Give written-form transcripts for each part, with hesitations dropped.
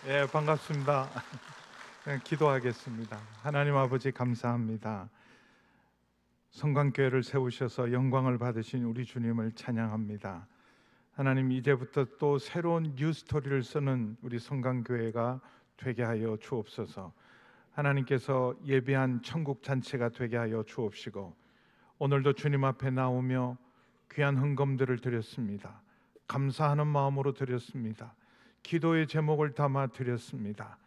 예, 반갑습니다. 기도하겠습니다. 하나님 아버지 감사합니다. 성광교회를 세우셔서 영광을 받으신 우리 주님을 찬양합니다. 하나님, 이제부터 또 새로운 뉴스토리를 쓰는 우리 성광교회가 되게 하여 주옵소서. 하나님께서 예비한 천국 잔치가 되게 하여 주옵시고, 오늘도 주님 앞에 나오며 귀한 헌금들을 드렸습니다. 감사하는 마음으로 드렸습니다. 기도의 제목을 담아 드렸습니다.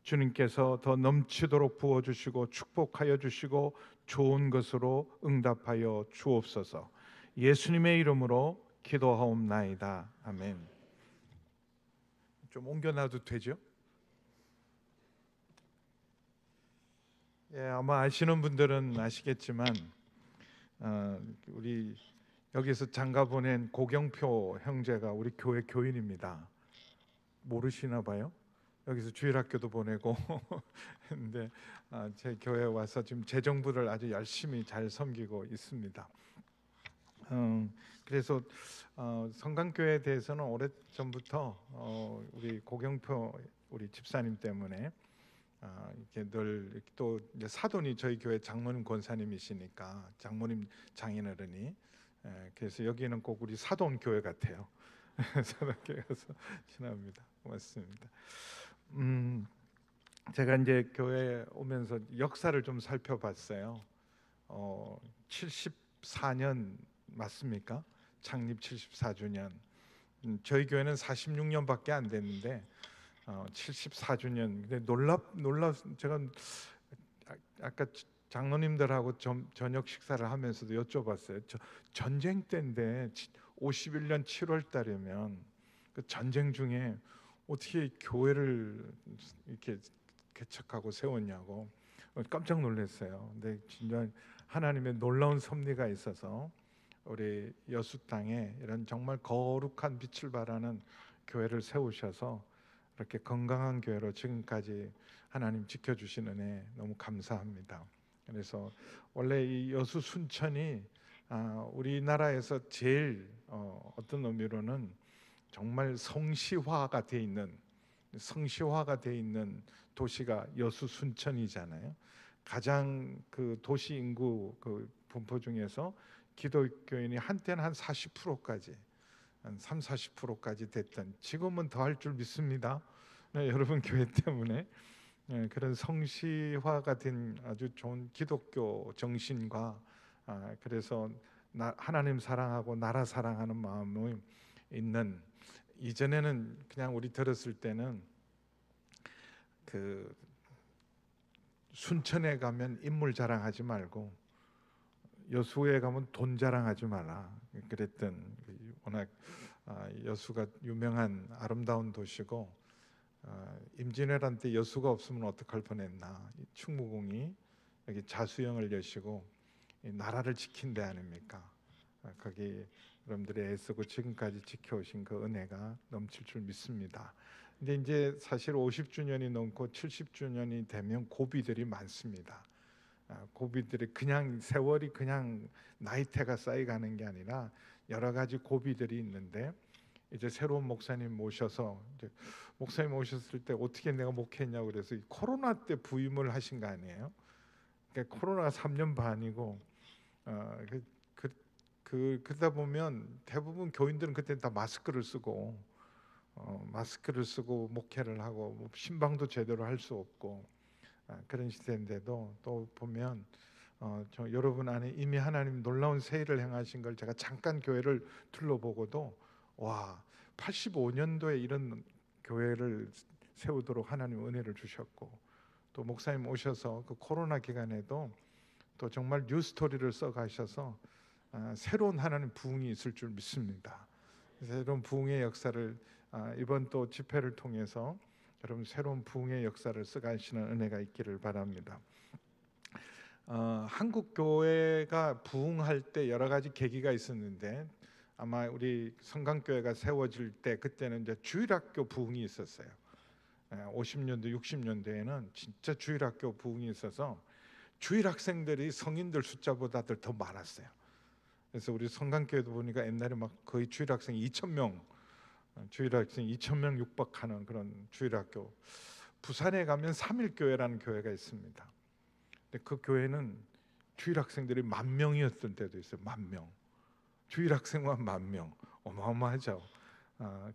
주님께서 더 넘치도록 부어주시고 축복하여 주시고 좋은 것으로 응답하여 주옵소서. 예수님의 이름으로 기도하옵나이다. 아멘. 좀 옮겨놔도 되죠? 예, 아마 아시는 분들은 아시겠지만 우리 여기서 장가 보낸 고경표 형제가 우리 교회 교인입니다. 모르시나 봐요? 여기서 주일학교도 보내고 근데 제 교회에 와서 지금 재정부를 아주 열심히 잘 섬기고 있습니다. 그래서 성강교회에 대해서는 오래전부터 우리 고경표 우리 집사님 때문에 이렇게 늘 또 이제 사돈이 저희 교회 장모님 권사님이시니까 장모님 장인어른이 그래서 여기는 꼭 우리 사돈 교회 같아요. 사돈 교회에서 지납니다. 고맙습니다. 제가 이제 교회 오면서 역사를 좀 살펴봤어요. 74년 맞습니까? 창립 74주년. 저희 교회는 46년밖에 안 됐는데 74주년. 근데 제가 아까 장로님들하고 저녁 식사를 하면서도 여쭤봤어요. 전쟁 때인데 51년 7월 달이면 그 전쟁 중에 어떻게 교회를 이렇게 개척하고 세웠냐고 깜짝 놀랐어요. 근데 진짜 하나님의 놀라운 섭리가 있어서 우리 여수 땅에 이런 정말 거룩한 빛을 발하는 교회를 세우셔서 이렇게 건강한 교회로 지금까지 하나님 지켜주신 은혜 너무 감사합니다. 그래서 원래 이 여수 순천이 우리나라에서 제일 어떤 의미로는 정말 성시화가 돼 있는 도시가 여수 순천이잖아요. 가장 그 도시 인구 그 분포 중에서 기독교인이 한때는 한 40%까지 한 3, 40%까지 됐던, 지금은 더 할 줄 믿습니다. 네, 여러분 교회 때문에 그런 성시화가 된 아주 좋은 기독교 정신과 그래서 하나님 사랑하고 나라 사랑하는 마음이 있는, 이전에는 그냥 우리 들었을 때는 그 순천에 가면 인물 자랑하지 말고 여수에 가면 돈 자랑하지 마라 그랬던, 워낙 여수가 유명한 아름다운 도시고 임진왜란 때 여수가 없으면 어떡할 뻔했나. 충무공이 여기 자수영을 여시고 나라를 지킨 데 아닙니까? 거기 여러분들이 애쓰고 지금까지 지켜오신 그 은혜가 넘칠 줄 믿습니다. 근데 이제 사실 50주년이 넘고 70주년이 되면 고비들이 많습니다. 고비들이 그냥 세월이 그냥 나이테가 쌓여가는 게 아니라 여러 가지 고비들이 있는데, 이제 새로운 목사님 모셔서 이제 목사님 오셨을 때 어떻게 내가 목회했냐고 그래서 코로나 때 부임을 하신 거 아니에요? 그러니까 코로나가 3년 반이고 그러다 보면 대부분 교인들은 그때 다 마스크를 쓰고 목회를 하고 뭐 신방도 제대로 할 수 없고 그런 시대인데도 또 보면 여러분 안에 이미 하나님 놀라운 세일을 행하신 걸 제가 잠깐 교회를 둘러보고도, 와, 85년도에 이런 교회를 세우도록 하나님 은혜를 주셨고, 또 목사님 오셔서 그 코로나 기간에도 또 정말 뉴스토리를 써가셔서 새로운 하나님 부흥이 있을 줄 믿습니다. 새로운 부흥의 역사를 이번 또 집회를 통해서 여러분 새로운 부흥의 역사를 써가시는 은혜가 있기를 바랍니다. 한국 교회가 부흥할 때 여러 가지 계기가 있었는데, 아마 우리 성강교회가 세워질 때 그때는 이제 주일학교 부흥이 있었어요. 50년대 60년대에는 진짜 주일학교 부흥이 있어서 주일학생들이 성인들 숫자보다 더 많았어요. 그래서 우리 성강교회도 보니까 옛날에 막 거의 주일학생이 2,000명 주일학생 2,000명 육박하는 그런 주일학교. 부산에 가면 삼일교회라는 교회가 있습니다. 근데 그 교회는 주일학생들이 10,000명이었던 때도 있어요. 10,000명. 주일학생만 10,000명. 어마어마하죠.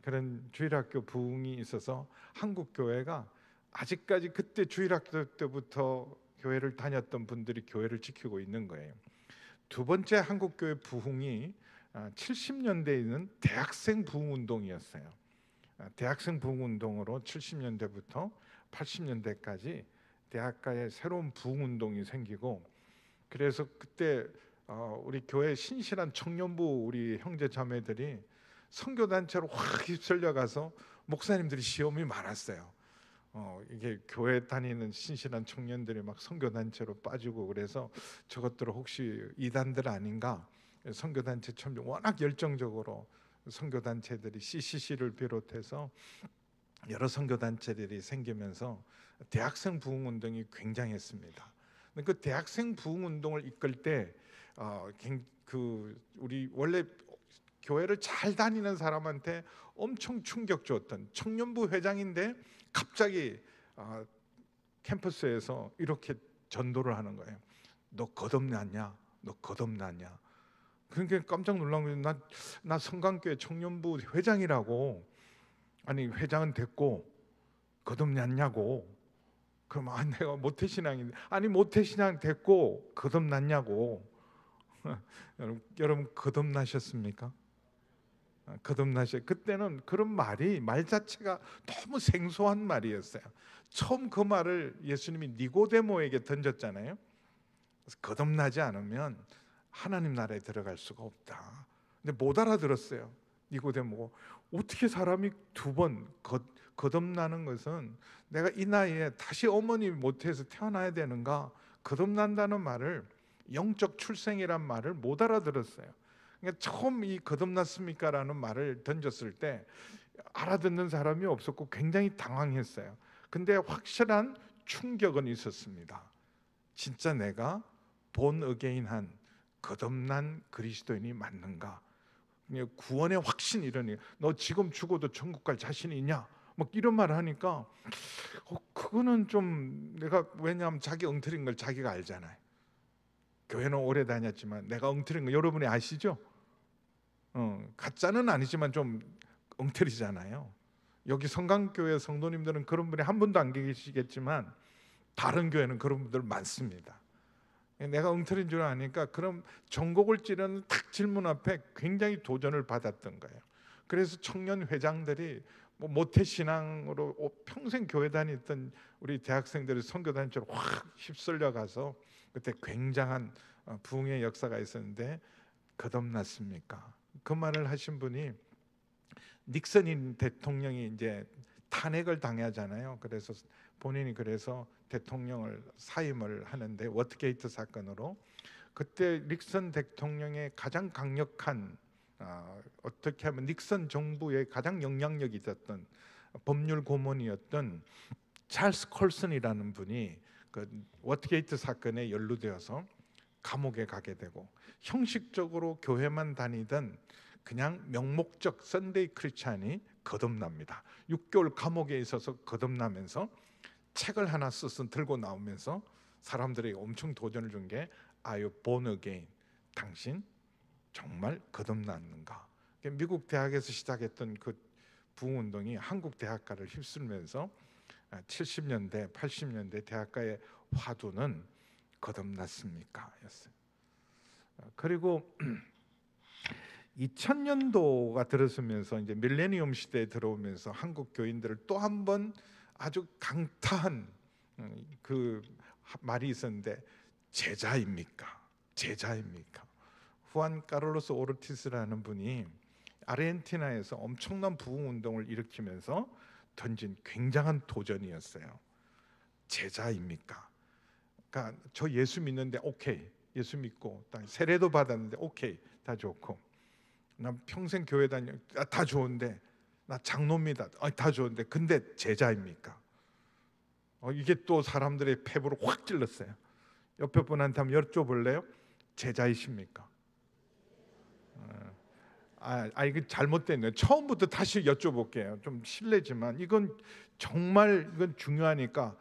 그런 주일학교 부흥이 있어서 한국 교회가 아직까지 그때 주일학교 때부터 교회를 다녔던 분들이 교회를 지키고 있는 거예요. 두 번째 한국 교회 부흥이 70년대에 있는 대학생 부흥 운동이었어요. 대학생 부흥 운동으로 70년대부터 80년대까지 대학가에 새로운 부흥 운동이 생기고, 그래서 그때 우리 교회 신실한 청년부 우리 형제 자매들이 선교 단체로 확 휩쓸려 가서 목사님들이 시험이 많았어요. 이게 교회 다니는 신실한 청년들이 막 선교 단체로 빠지고, 그래서 저것들은 혹시 이단들 아닌가? 선교 단체 참 워낙 열정적으로 선교 단체들이 CCC를 비롯해서 여러 선교 단체들이 생기면서 대학생 부흥 운동이 굉장했습니다. 그 대학생 부흥 운동을 이끌 때 우리 원래 교회를 잘 다니는 사람한테 엄청 충격 줬던 청년부 회장인데 갑자기 캠퍼스에서 이렇게 전도를 하는 거예요. 너 겉없났냐? 너 겉없났냐? 그러니까 깜짝 놀란 거예요. 나 성강교회 청년부 회장이라고. 아니 회장은 됐고 겉없났냐고. 그럼 내가 모태신앙인데, 아니 모태신앙 됐고 겉없났냐고. 여러분 겉없나셨습니까? 거듭나셔. 그때는 그런 말 자체가 너무 생소한 말이었어요. 처음 그 말을 예수님이 니고데모에게 던졌잖아요. 그래서 거듭나지 않으면 하나님 나라에 들어갈 수가 없다. 근데 못 알아들었어요. 니고데모가 어떻게 사람이 두 번 거듭나는 것은 내가 이 나이에 다시 어머니 모태에서 태어나야 되는가? 거듭난다는 말을, 영적 출생이란 말을 못 알아들었어요. 그러니까 처음 이 거듭났습니까? 라는 말을 던졌을 때 알아듣는 사람이 없었고 굉장히 당황했어요. 근데 확실한 충격은 있었습니다. 진짜 내가 본 어게인한 거듭난 그리스도인이 맞는가? 구원의 확신 이러니, 너 지금 죽어도 천국 갈 자신이 있냐? 막 이런 말을 하니까 그거는 좀 내가, 왜냐하면 자기 엉터리인 걸 자기가 알잖아요. 교회는 오래 다녔지만 내가 엉터리인 거 여러분이 아시죠? 가짜는 아니지만 좀 엉터리잖아요. 여기 성강교회 성도님들은 그런 분이 한 분도 안 계시겠지만 다른 교회는 그런 분들 많습니다. 내가 엉터리인 줄 아니까 그럼 전곡을 찌르는 탁 질문 앞에 굉장히 도전을 받았던 거예요. 그래서 청년 회장들이 모태신앙으로 평생 교회 다녔던 우리 대학생들이 선교단체로 확 휩쓸려 가서 그때 굉장한 부흥의 역사가 있었는데, 거듭났습니까? 그 말을 하신 분이 닉슨 대통령이 이제 탄핵을 당하잖아요. 그래서 본인이 그래서 대통령을 사임을 하는데, 워터게이트 사건으로 그때 닉슨 대통령의 가장 강력한, 어떻게 하면 닉슨 정부의 가장 영향력이 있었던 법률 고문이었던 찰스 콜슨이라는 분이 그 워터게이트 사건에 연루되어서 감옥에 가게 되고, 형식적으로 교회만 다니던 그냥 명목적 썬데이 크리스찬이 거듭납니다. 6개월 감옥에 있어서 거듭나면서 책을 하나 써서 들고 나오면서 사람들에게 엄청 도전을 준 게 Are you born again? 당신 정말 거듭났는가? 미국 대학에서 시작했던 그 부흥운동이 한국 대학가를 휩쓸면서 70년대, 80년대 대학가의 화두는 거듭났습니까? 였어요. 그리고 2000년도가 들어서면서 이제 밀레니엄 시대에 들어오면서 한국 교인들을 또 한 번 아주 강타한 그 말이 있었는데, 제자입니까? 제자입니까? 후안 카를로스 오르티스라는 분이 아르헨티나에서 엄청난 부흥 운동을 일으키면서 던진 굉장한 도전이었어요. 제자입니까? 그러니까 저 예수 믿는데 오케이, 예수 믿고 세례도 받았는데 오케이, 다 좋고, 나 평생 교회 다녀, 다 좋은데, 나 장로입니다, 다 좋은데, 근데 제자입니까? 이게 또 사람들의 폐부를 확 찔렀어요. 옆에 분한테 한번 여쭤볼래요? 제자이십니까? 이거 잘못됐네요. 처음부터 다시 여쭤볼게요. 좀 실례지만 이건 정말 이건 중요하니까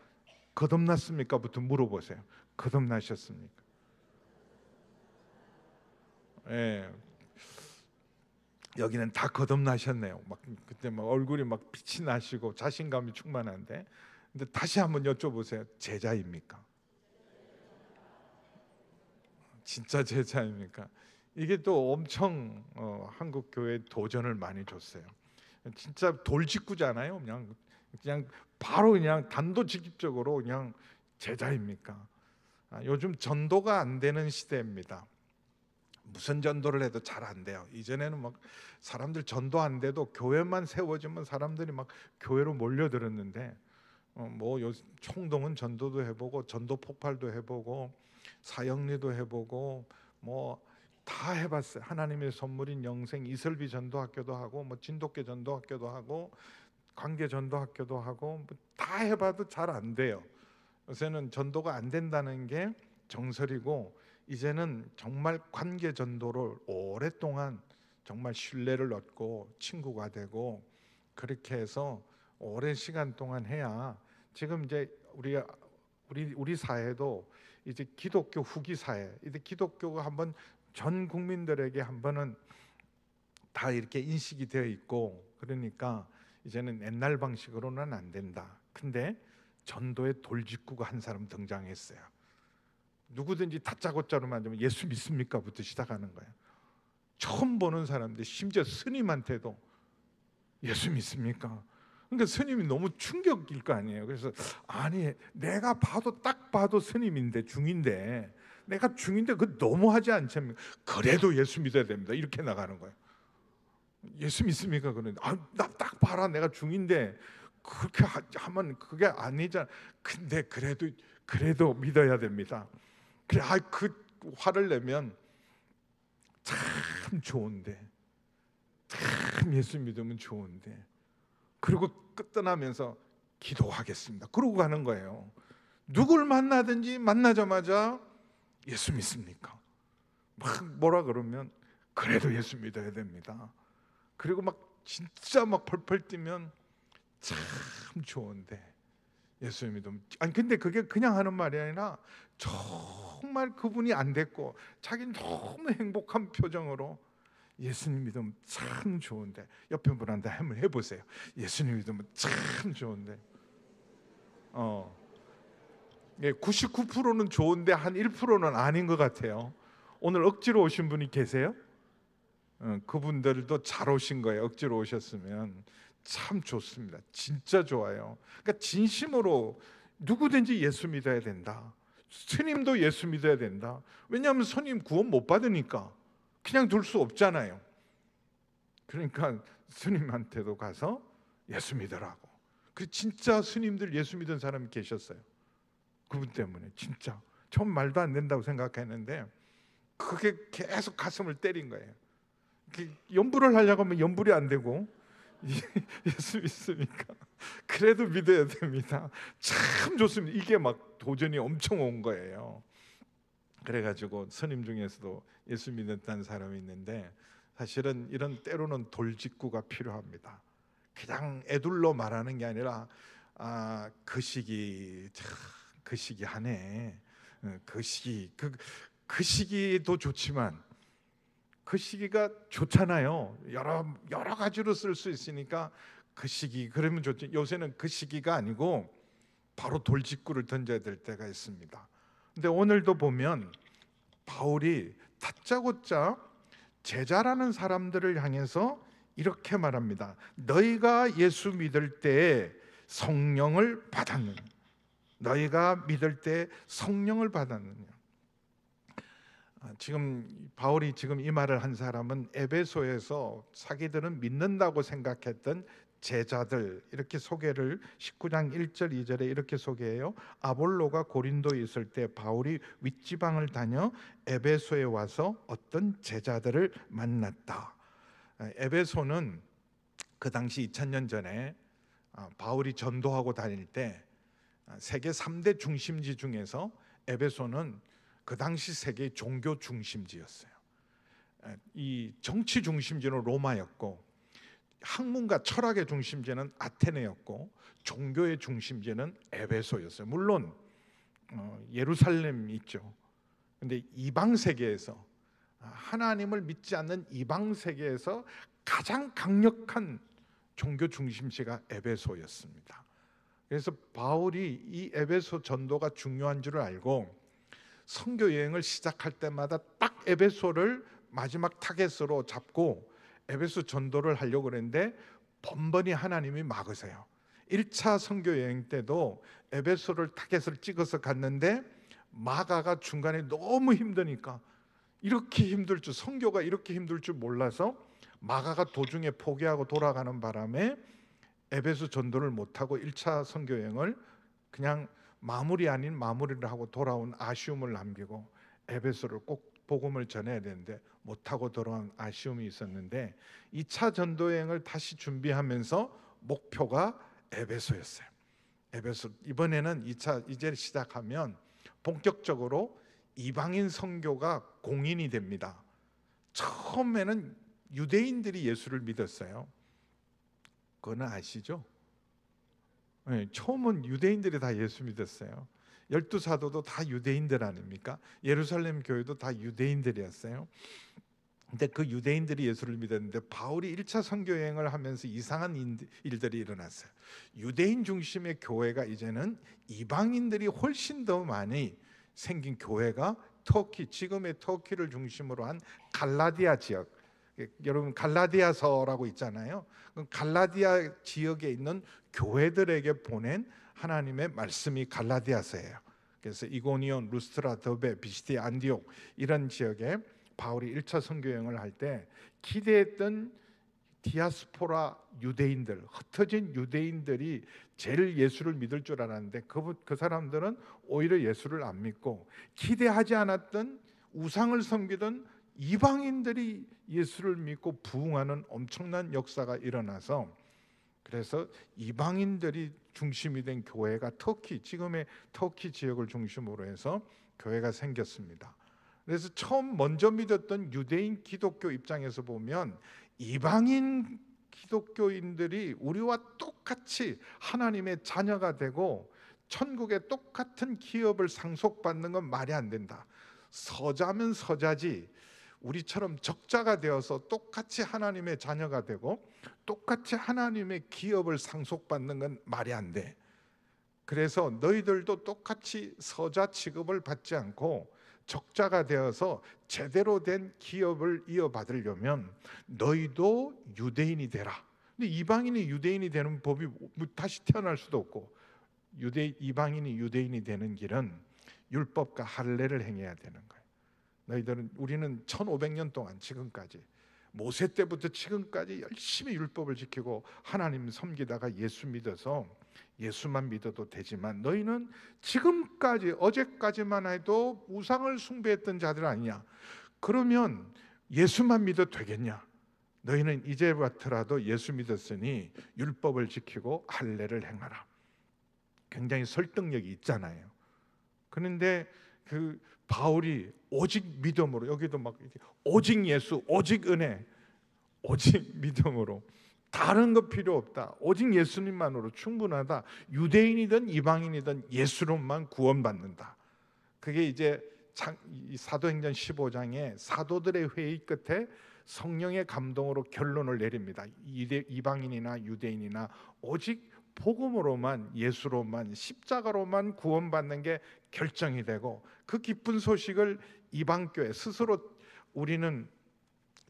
거듭났습니까?부터 물어보세요. 거듭나셨습니까? 예. 여기는 다 거듭나셨네요. 막 그때 막 얼굴이 막 빛이 나시고 자신감이 충만한데, 근데 다시 한번 여쭤보세요. 제자입니까? 진짜 제자입니까? 이게 또 엄청 한국 교회에 도전을 많이 줬어요. 진짜 돌직구잖아요. 그냥 바로 그냥 단도직입적으로 그냥 제자입니까? 요즘 전도가 안 되는 시대입니다. 무슨 전도를 해도 잘 안 돼요. 이전에는 막 사람들 전도 안 돼도 교회만 세워지면 사람들이 막 교회로 몰려들었는데, 총동은 전도도 해보고 전도 폭발도 해보고 사형리도 해보고 뭐 다 해봤어요. 하나님의 선물인 영생 이설비 전도학교도 하고 뭐 진돗개 전도학교도 하고 관계 전도학교도 하고 다 해봐도 잘 안 돼요. 요새는 전도가 안 된다는 게 정설이고, 이제는 정말 관계 전도를 오랫동안 정말 신뢰를 얻고 친구가 되고 그렇게 해서 오랜 시간 동안 해야, 지금 이제 우리 사회도 이제 기독교 후기 사회, 이제 기독교가 한번 전 국민들에게 한번은 다 이렇게 인식이 되어 있고, 그러니까 이제는 옛날 방식으로는 안 된다. 근데 전도의 돌직구가 한 사람 등장했어요. 누구든지 다짜고짜로만 좀 예수 믿습니까?부터 시작하는 거예요. 처음 보는 사람들, 심지어 스님한테도 예수 믿습니까? 그러니까 스님이 너무 충격일 거 아니에요. 그래서 아니, 내가 딱 봐도 스님인데, 중인데, 내가 중인데 그 너무하지 않습니까? 그래도 예수 믿어야 됩니다. 이렇게 나가는 거예요. 예수 믿습니까? 그런데 나 딱 봐라, 내가 중인데 그렇게 하면 그게 아니잖아. 근데 그래도 믿어야 됩니다. 그래, 그 화를 내면 참 좋은데, 참 예수 믿으면 좋은데, 그리고 끝나면서 기도하겠습니다. 그러고 가는 거예요. 누굴 만나든지 만나자마자 예수 믿습니까? 막 뭐라 그러면 그래도 예수 믿어야 됩니다. 그리고 막 진짜 막 펄펄 뛰면 참 좋은데 예수 믿으면, 근데 그게 그냥 하는 말이 아니라 정말 그분이 안 됐고 자기는 너무 행복한 표정으로 예수님 믿으면 참 좋은데, 옆에 분한테 한번 해보세요. 예수님 믿으면 참 좋은데. 99%는 좋은데 한 1%는 아닌 것 같아요. 오늘 억지로 오신 분이 계세요? 그분들도 잘 오신 거예요. 억지로 오셨으면 참 좋습니다. 진짜 좋아요. 그러니까 진심으로 누구든지 예수 믿어야 된다. 스님도 예수 믿어야 된다. 왜냐하면 스님 구원 못 받으니까 그냥 둘 수 없잖아요. 그러니까 스님한테도 가서 예수 믿으라고. 그 진짜 스님들 예수 믿은 사람이 계셨어요. 그분 때문에 진짜 처음 말도 안 된다고 생각했는데 그게 계속 가슴을 때린 거예요. 연불을 하려고 하면 연불이 안 되고, 예수 믿습니까? 그래도 믿어야 됩니다. 참 좋습니다. 이게 막 도전이 엄청 온 거예요. 그래가지고 스님 중에서도 예수 믿었다는 사람이 있는데, 사실은 이런 때로는 돌직구가 필요합니다. 그냥 애둘러 말하는 게 아니라 그 시기 그 시기 하네. 그 시기도 좋지만 그 시기가 좋잖아요. 여러 가지로 쓸 수 있으니까 그 시기 그러면 좋지. 요새는 그 시기가 아니고 바로 돌직구를 던져야 될 때가 있습니다. 근데 오늘도 보면 바울이 다짜고짜 제자라는 사람들을 향해서 이렇게 말합니다. 너희가 예수 믿을 때에 성령을 받았느냐? 너희가 믿을 때 성령을 받았느냐? 지금 바울이 지금 이 말을 한 사람은 에베소에서 자기들은 믿는다고 생각했던 제자들, 이렇게 소개를 19장 1절 2절에 이렇게 소개해요. 아볼로가 고린도에 있을 때 바울이 윗지방을 다녀 에베소에 와서 어떤 제자들을 만났다. 에베소는 그 당시 2000년 전에 바울이 전도하고 다닐 때 세계 3대 중심지 중에서 에베소는 그 당시 세계 종교 중심지였어요. 이 정치 중심지는 로마였고, 학문과 철학의 중심지는 아테네였고, 종교의 중심지는 에베소였어요. 물론 예루살렘이 있죠. 근데 이방 세계에서, 하나님을 믿지 않는 이방 세계에서 가장 강력한 종교 중심지가 에베소였습니다. 그래서 바울이 이 에베소 전도가 중요한 줄을 알고 선교 여행을 시작할 때마다 딱 에베소를 마지막 타겟으로 잡고 에베소 전도를 하려고 그랬는데 번번이 하나님이 막으세요. 1차 선교 여행 때도 에베소를 타겟을 찍어서 갔는데 마가가 중간에 너무 힘드니까, 이렇게 힘들 줄, 선교가 이렇게 힘들 줄 몰라서 마가가 도중에 포기하고 돌아가는 바람에 에베소 전도를 못하고 1차 선교 여행을 그냥 마무리 아닌 마무리를 하고 돌아온 아쉬움을 남기고, 에베소를 꼭 복음을 전해야 되는데 못하고 돌아온 아쉬움이 있었는데 2차 전도 여행을 다시 준비하면서 목표가 에베소였어요. 에베소, 이번에는 2차 이제 시작하면 본격적으로 이방인 선교가 공인이 됩니다. 처음에는 유대인들이 예수를 믿었어요. 그거는 아시죠? 네, 처음은 유대인들이 다 예수 믿었어요. 12사도도 다 유대인들 아닙니까? 예루살렘 교회도 다 유대인들이었어요. 근데 그 유대인들이 예수를 믿었는데 바울이 1차 선교 여행을 하면서 이상한 일들이 일어났어요. 유대인 중심의 교회가 이제는 이방인들이 훨씬 더 많이 생긴 교회가 터키, 지금의 터키를 중심으로 한 갈라디아 지역, 여러분 갈라디아서라고 있잖아요. 갈라디아 지역에 있는 교회들에게 보낸 하나님의 말씀이 갈라디아서예요. 그래서 이고니온, 루스트라, 더베, 비시디아, 안디옥 이런 지역에 바울이 1차 선교 여행을 할 때 기대했던 디아스포라 유대인들, 흩어진 유대인들이 제일 예수를 믿을 줄 알았는데 그 사람들은 오히려 예수를 안 믿고, 기대하지 않았던 우상을 섬기던 이방인들이 예수를 믿고 부흥하는 엄청난 역사가 일어나서, 그래서 이방인들이 중심이 된 교회가 터키, 지금의 터키 지역을 중심으로 해서 교회가 생겼습니다. 그래서 처음 먼저 믿었던 유대인 기독교 입장에서 보면 이방인 기독교인들이 우리와 똑같이 하나님의 자녀가 되고 천국의 똑같은 기업을 상속받는 건 말이 안 된다. 서자면 서자지 우리처럼 적자가 되어서 똑같이 하나님의 자녀가 되고 똑같이 하나님의 기업을 상속받는 건 말이 안 돼. 그래서 너희들도 똑같이 서자 취급을 받지 않고 적자가 되어서 제대로 된 기업을 이어받으려면 너희도 유대인이 되라. 근데 이방인이 유대인이 되는 법이 다시 태어날 수도 없고, 이방인이 유대인이 되는 길은 율법과 할례를 행해야 되는 거예요. 우리는 1500년 동안 지금까지, 모세 때부터 지금까지 열심히 율법을 지키고 하나님 섬기다가 예수 믿어서 예수만 믿어도 되지만, 너희는 지금까지 어제까지만 해도 우상을 숭배했던 자들 아니냐? 그러면 예수만 믿어도 되겠냐? 너희는 이제부터라도 예수 믿었으니 율법을 지키고 할례를 행하라. 굉장히 설득력이 있잖아요. 그런데 그 바울이 오직 믿음으로, 여기도 막 오직 예수, 오직 은혜, 오직 믿음으로, 다른 거 필요 없다, 오직 예수님만으로 충분하다, 유대인이든 이방인이든 예수로만 구원받는다. 그게 이제 사도행전 15장에 사도들의 회의 끝에 성령의 감동으로 결론을 내립니다. 이방인이나 유대인이나 오직 복음으로만, 예수로만, 십자가로만 구원받는 게 결정이 되고, 그 기쁜 소식을 이방교회 스스로 우리는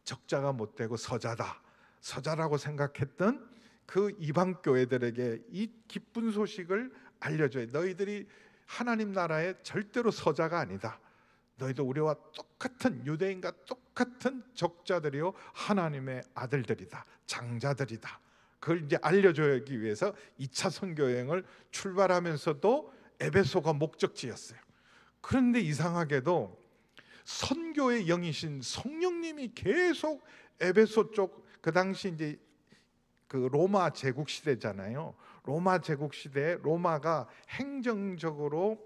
적자가 못 되고 서자라고 생각했던 그 이방교회들에게 이 기쁜 소식을 알려줘요. 너희들이 하나님 나라의 절대로 서자가 아니다. 너희도 우리와 똑같은, 유대인과 똑같은 적자들이요 하나님의 아들들이다, 장자들이다. 그걸 이제 알려주기 위해서 2차 선교 여행을 출발하면서도 에베소가 목적지였어요. 그런데 이상하게도 선교의 영이신 성령님이 계속 에베소 쪽, 그 당시 이제 그 로마 제국 시대잖아요. 로마 제국 시대에 로마가 행정적으로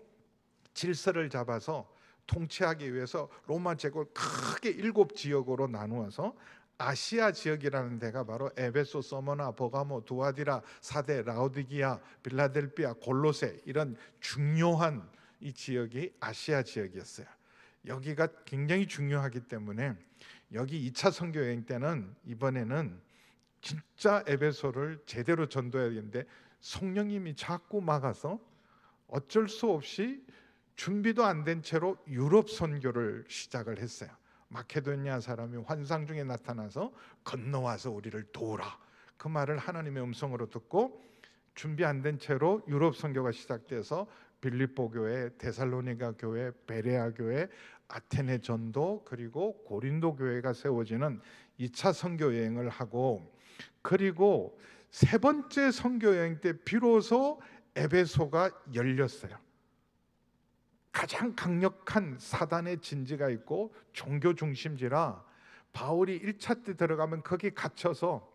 질서를 잡아서 통치하기 위해서 로마 제국을 크게 7지역으로 나누어서 아시아 지역이라는 데가 바로 에베소, 서머나, 버가모, 두아디라, 사데, 라오디기아, 빌라델피아, 골로새, 이런 중요한 이 지역이 아시아 지역이었어요. 여기가 굉장히 중요하기 때문에 여기 2차 선교 여행 때는 이번에는 진짜 에베소를 제대로 전도해야 되는데 성령님이 자꾸 막아서 어쩔 수 없이 준비도 안 된 채로 유럽 선교를 시작을 했어요. 마케도니아 사람이 환상 중에 나타나서 건너와서 우리를 도우라, 그 말을 하나님의 음성으로 듣고 준비 안 된 채로 유럽 선교가 시작돼서 빌립보 교회, 데살로니가 교회, 베레아 교회, 아테네 전도, 그리고 고린도 교회가 세워지는 2차 선교 여행을 하고, 그리고 세 번째 선교 여행 때 비로소 에베소가 열렸어요. 가장 강력한 사단의 진지가 있고 종교 중심지라 바울이 1차 때 들어가면 거기 갇혀서,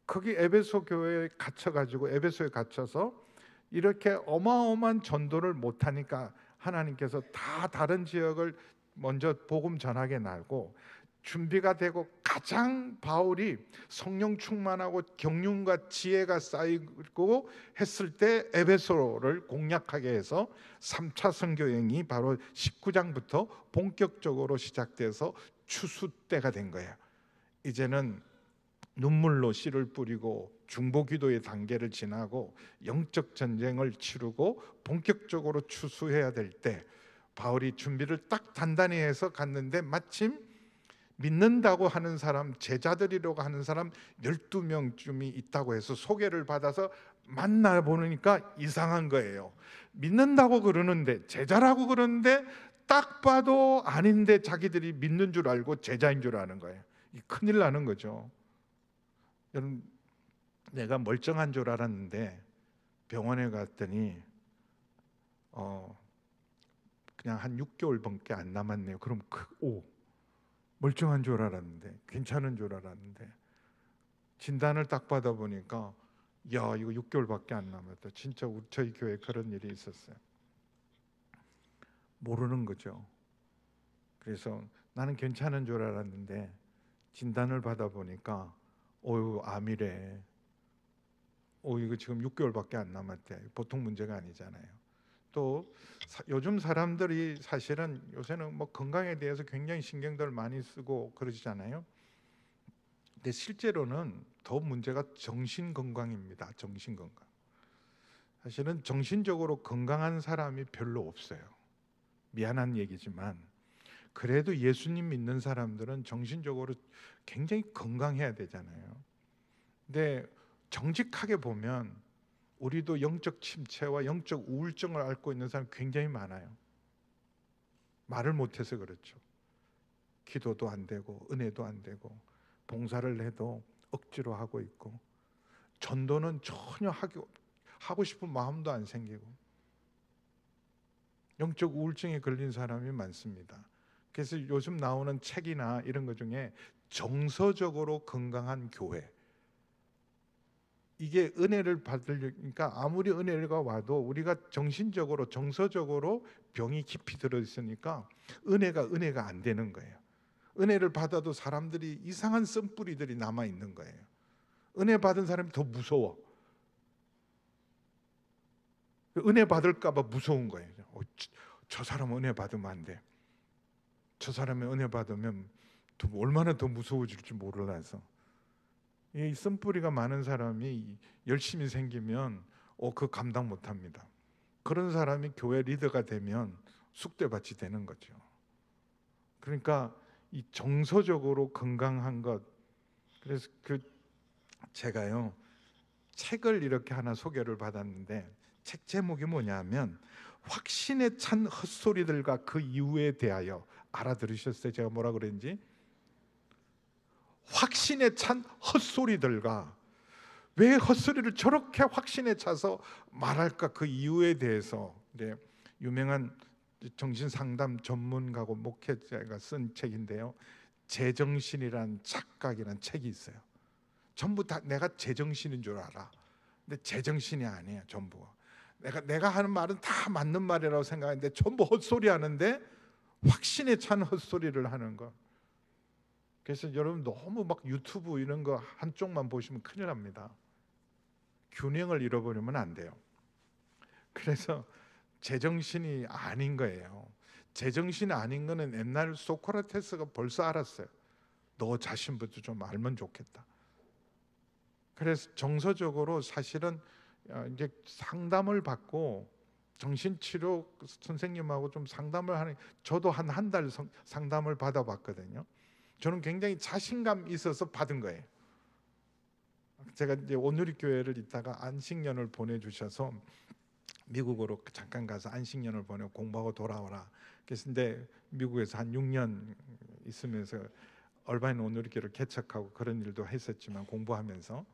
거기 에베소 교회에 갇혀가지고 에베소에 갇혀서 이렇게 어마어마한 전도를 못하니까 하나님께서 다 다른 지역을 먼저 복음 전하게 나고, 준비가 되고 가장 바울이 성령 충만하고 경륜과 지혜가 쌓이고 했을 때 에베소를 공략하게 해서 3차 선교 여행이 바로 19장부터 본격적으로 시작돼서 추수 때가 된 거예요. 이제는 눈물로 씨를 뿌리고 중보기도의 단계를 지나고 영적 전쟁을 치르고 본격적으로 추수해야 될 때 바울이 준비를 딱 단단히 해서 갔는데, 마침 믿는다고 하는 사람, 제자들이라고 하는 사람 12명쯤이 있다고 해서 소개를 받아서 만나보니까 이상한 거예요. 믿는다고 그러는데, 제자라고 그러는데 딱 봐도 아닌데 자기들이 믿는 줄 알고 제자인 줄 아는 거예요. 큰일 나는 거죠. 여러분, 내가 멀쩡한 줄 알았는데 병원에 갔더니 그냥 한 6개월밖에 안 남았네요. 그럼 멀쩡한 줄 알았는데, 괜찮은 줄 알았는데 진단을 딱 받아보니까 야, 이거 6개월밖에 안 남았다. 진짜 저희 교회에 그런 일이 있었어요. 모르는 거죠. 그래서 나는 괜찮은 줄 알았는데 진단을 받아보니까 암이래. 이거 지금 6개월밖에 안 남았대. 보통 문제가 아니잖아요. 또 요즘 사람들이 사실은 요새는 뭐 건강에 대해서 굉장히 신경들 많이 쓰고 그러시잖아요. 근데 실제로는 더 문제가 정신 건강입니다. 정신 건강. 사실은 정신적으로 건강한 사람이 별로 없어요. 미안한 얘기지만 그래도 예수님 믿는 사람들은 정신적으로 굉장히 건강해야 되잖아요. 근데 정직하게 보면 우리도 영적 침체와 영적 우울증을 앓고 있는 사람 굉장히 많아요. 말을 못해서 그렇죠. 기도도 안 되고 은혜도 안 되고 봉사를 해도 억지로 하고 있고 전도는 전혀 하고 싶은 마음도 안 생기고 영적 우울증에 걸린 사람이 많습니다. 그래서 요즘 나오는 책이나 이런 것 중에 정서적으로 건강한 교회, 이게 은혜를 받으니까 아무리 은혜가 와도 우리가 정신적으로 정서적으로 병이 깊이 들어있으니까 은혜가 안 되는 거예요. 은혜를 받아도 사람들이 이상한 쓴뿌리들이 남아 있는 거예요. 은혜 받은 사람이 더 무서워. 은혜 받을까 봐 무서운 거예요. 저 사람 은혜 받으면 안 돼. 저 사람이 은혜 받으면 얼마나 더 무서워질지 몰라서. 이 쓴뿌리가 많은 사람이 열심히 생기면 그 감당 못합니다. 그런 사람이 교회 리더가 되면 쑥대밭이 되는 거죠. 그러니까 이 정서적으로 건강한 것. 그래서 제가요 책을 이렇게 하나 소개를 받았는데 책 제목이 뭐냐면 확신에 찬 헛소리들과 그 이유에 대하여. 알아들으셨어요? 제가 뭐라 그랬는지? 확신에 찬 헛소리들과 왜 헛소리를 저렇게 확신에 차서 말할까, 그 이유에 대해서 유명한 정신상담 전문가고 목회자가 쓴 책인데요, 제정신이란 착각이라는 책이 있어요. 전부 다 내가 제정신인 줄 알아. 근데 제정신이 아니에요. 전부가 내가 하는 말은 다 맞는 말이라고 생각하는데 전부 헛소리 하는데 확신에 찬 헛소리를 하는 거. 그래서 여러분 너무 막 유튜브 이런 거 한쪽만 보시면 큰일 납니다. 균형을 잃어버리면 안 돼요. 그래서 제정신이 아닌 거예요. 제정신이 아닌 거는 옛날 소크라테스가 벌써 알았어요. 너 자신부터 좀 알면 좋겠다. 그래서 정서적으로 사실은 이제 상담을 받고 정신치료 선생님하고 좀 상담을 하는, 저도 한 달 상담을 받아봤거든요. 저는 굉장히 자신감 있어서 받은 거예요. 제가 이제 온누리교회를 있다가 안식년을 보내주셔서 미국으로 잠깐 가서 안식년을 보내고 공부하고 돌아오라. 그래서 근데 미국에서 한 6년 있으면서 얼바인 온누리교회를 개척하고 그런 일도 했었지만 공부하면서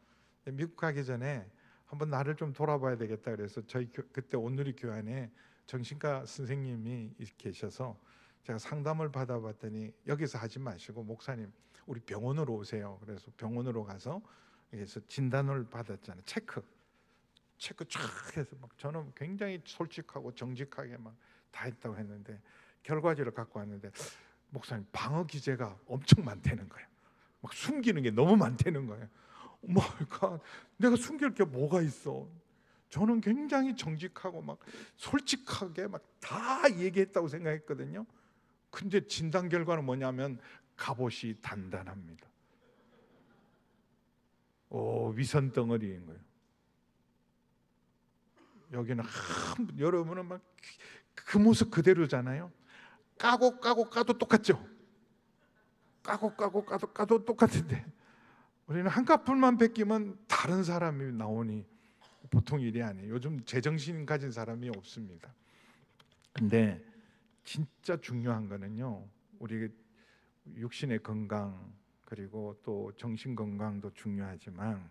미국 가기 전에 한번 나를 좀 돌아봐야 되겠다 그래서 저희 그때 온누리교회 안에 정신과 선생님이 계셔서 제가 상담을 받아봤더니 여기서 하지 마시고 목사님 우리 병원으로 오세요. 그래서 병원으로 가서 여기서 진단을 받았잖아요. 체크 쫙 해서 막 저는 굉장히 솔직하고 정직하게 막 다 했다고 했는데 결과지를 갖고 왔는데 목사님 방어 기제가 엄청 많다는 거예요. 막 숨기는 게 너무 많다는 거예요. 그러니까 내가 숨길 게 뭐가 있어? 저는 굉장히 정직하고 막 솔직하게 막 다 얘기했다고 생각했거든요. 근데 진단 결과는 뭐냐면 갑옷이 단단합니다. 위선 덩어리인 거예요. 여기는 여러분은 막 그 모습 그대로잖아요. 까도 똑같죠. 까도 똑같은데 우리는 한꺼풀만 베끼면 다른 사람이 나오니 보통 일이 아니에요. 요즘 제정신 가진 사람이 없습니다. 근데 진짜 중요한 거는요, 우리 육신의 건강 그리고 또 정신 건강도 중요하지만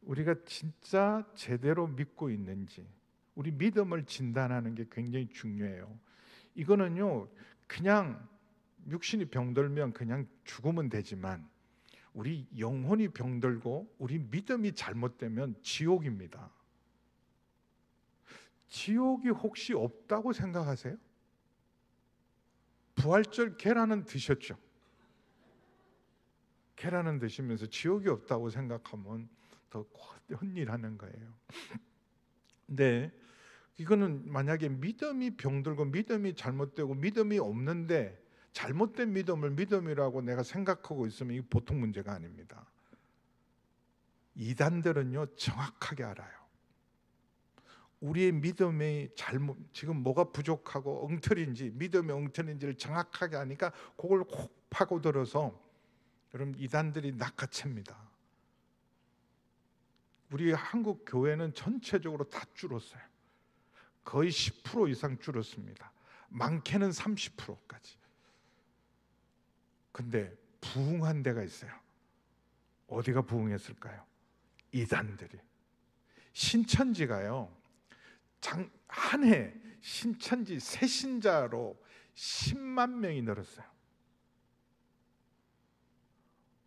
우리가 진짜 제대로 믿고 있는지, 우리 믿음을 진단하는 게 굉장히 중요해요. 이거는요, 그냥 육신이 병들면 그냥 죽으면 되지만 우리 영혼이 병들고 우리 믿음이 잘못되면 지옥입니다. 지옥이 혹시 없다고 생각하세요? 부활절 계란은 드셨죠? 계란은 드시면서 지옥이 없다고 생각하면 더 헛일하는 거예요. 근데 이거는 만약에 믿음이 병들고 믿음이 잘못되고 믿음이 없는데 잘못된 믿음을 믿음이라고 내가 생각하고 있으면 이게 보통 문제가 아닙니다. 이단들은요 정확하게 알아요. 우리의 믿음이 지금 뭐가 부족하고 엉터리인지, 믿음이 엉터리인지를 정확하게 아니까 그걸 콕 파고들어서 여러분 이단들이 낚아챕니다. 우리 한국 교회는 전체적으로 다 줄었어요. 거의 10% 이상 줄었습니다. 많게는 30%까지. 근데 부흥한 데가 있어요. 어디가 부흥했을까요? 이단들이. 신천지가요, 한 해 신천지 새신자로 10만 명이 늘었어요.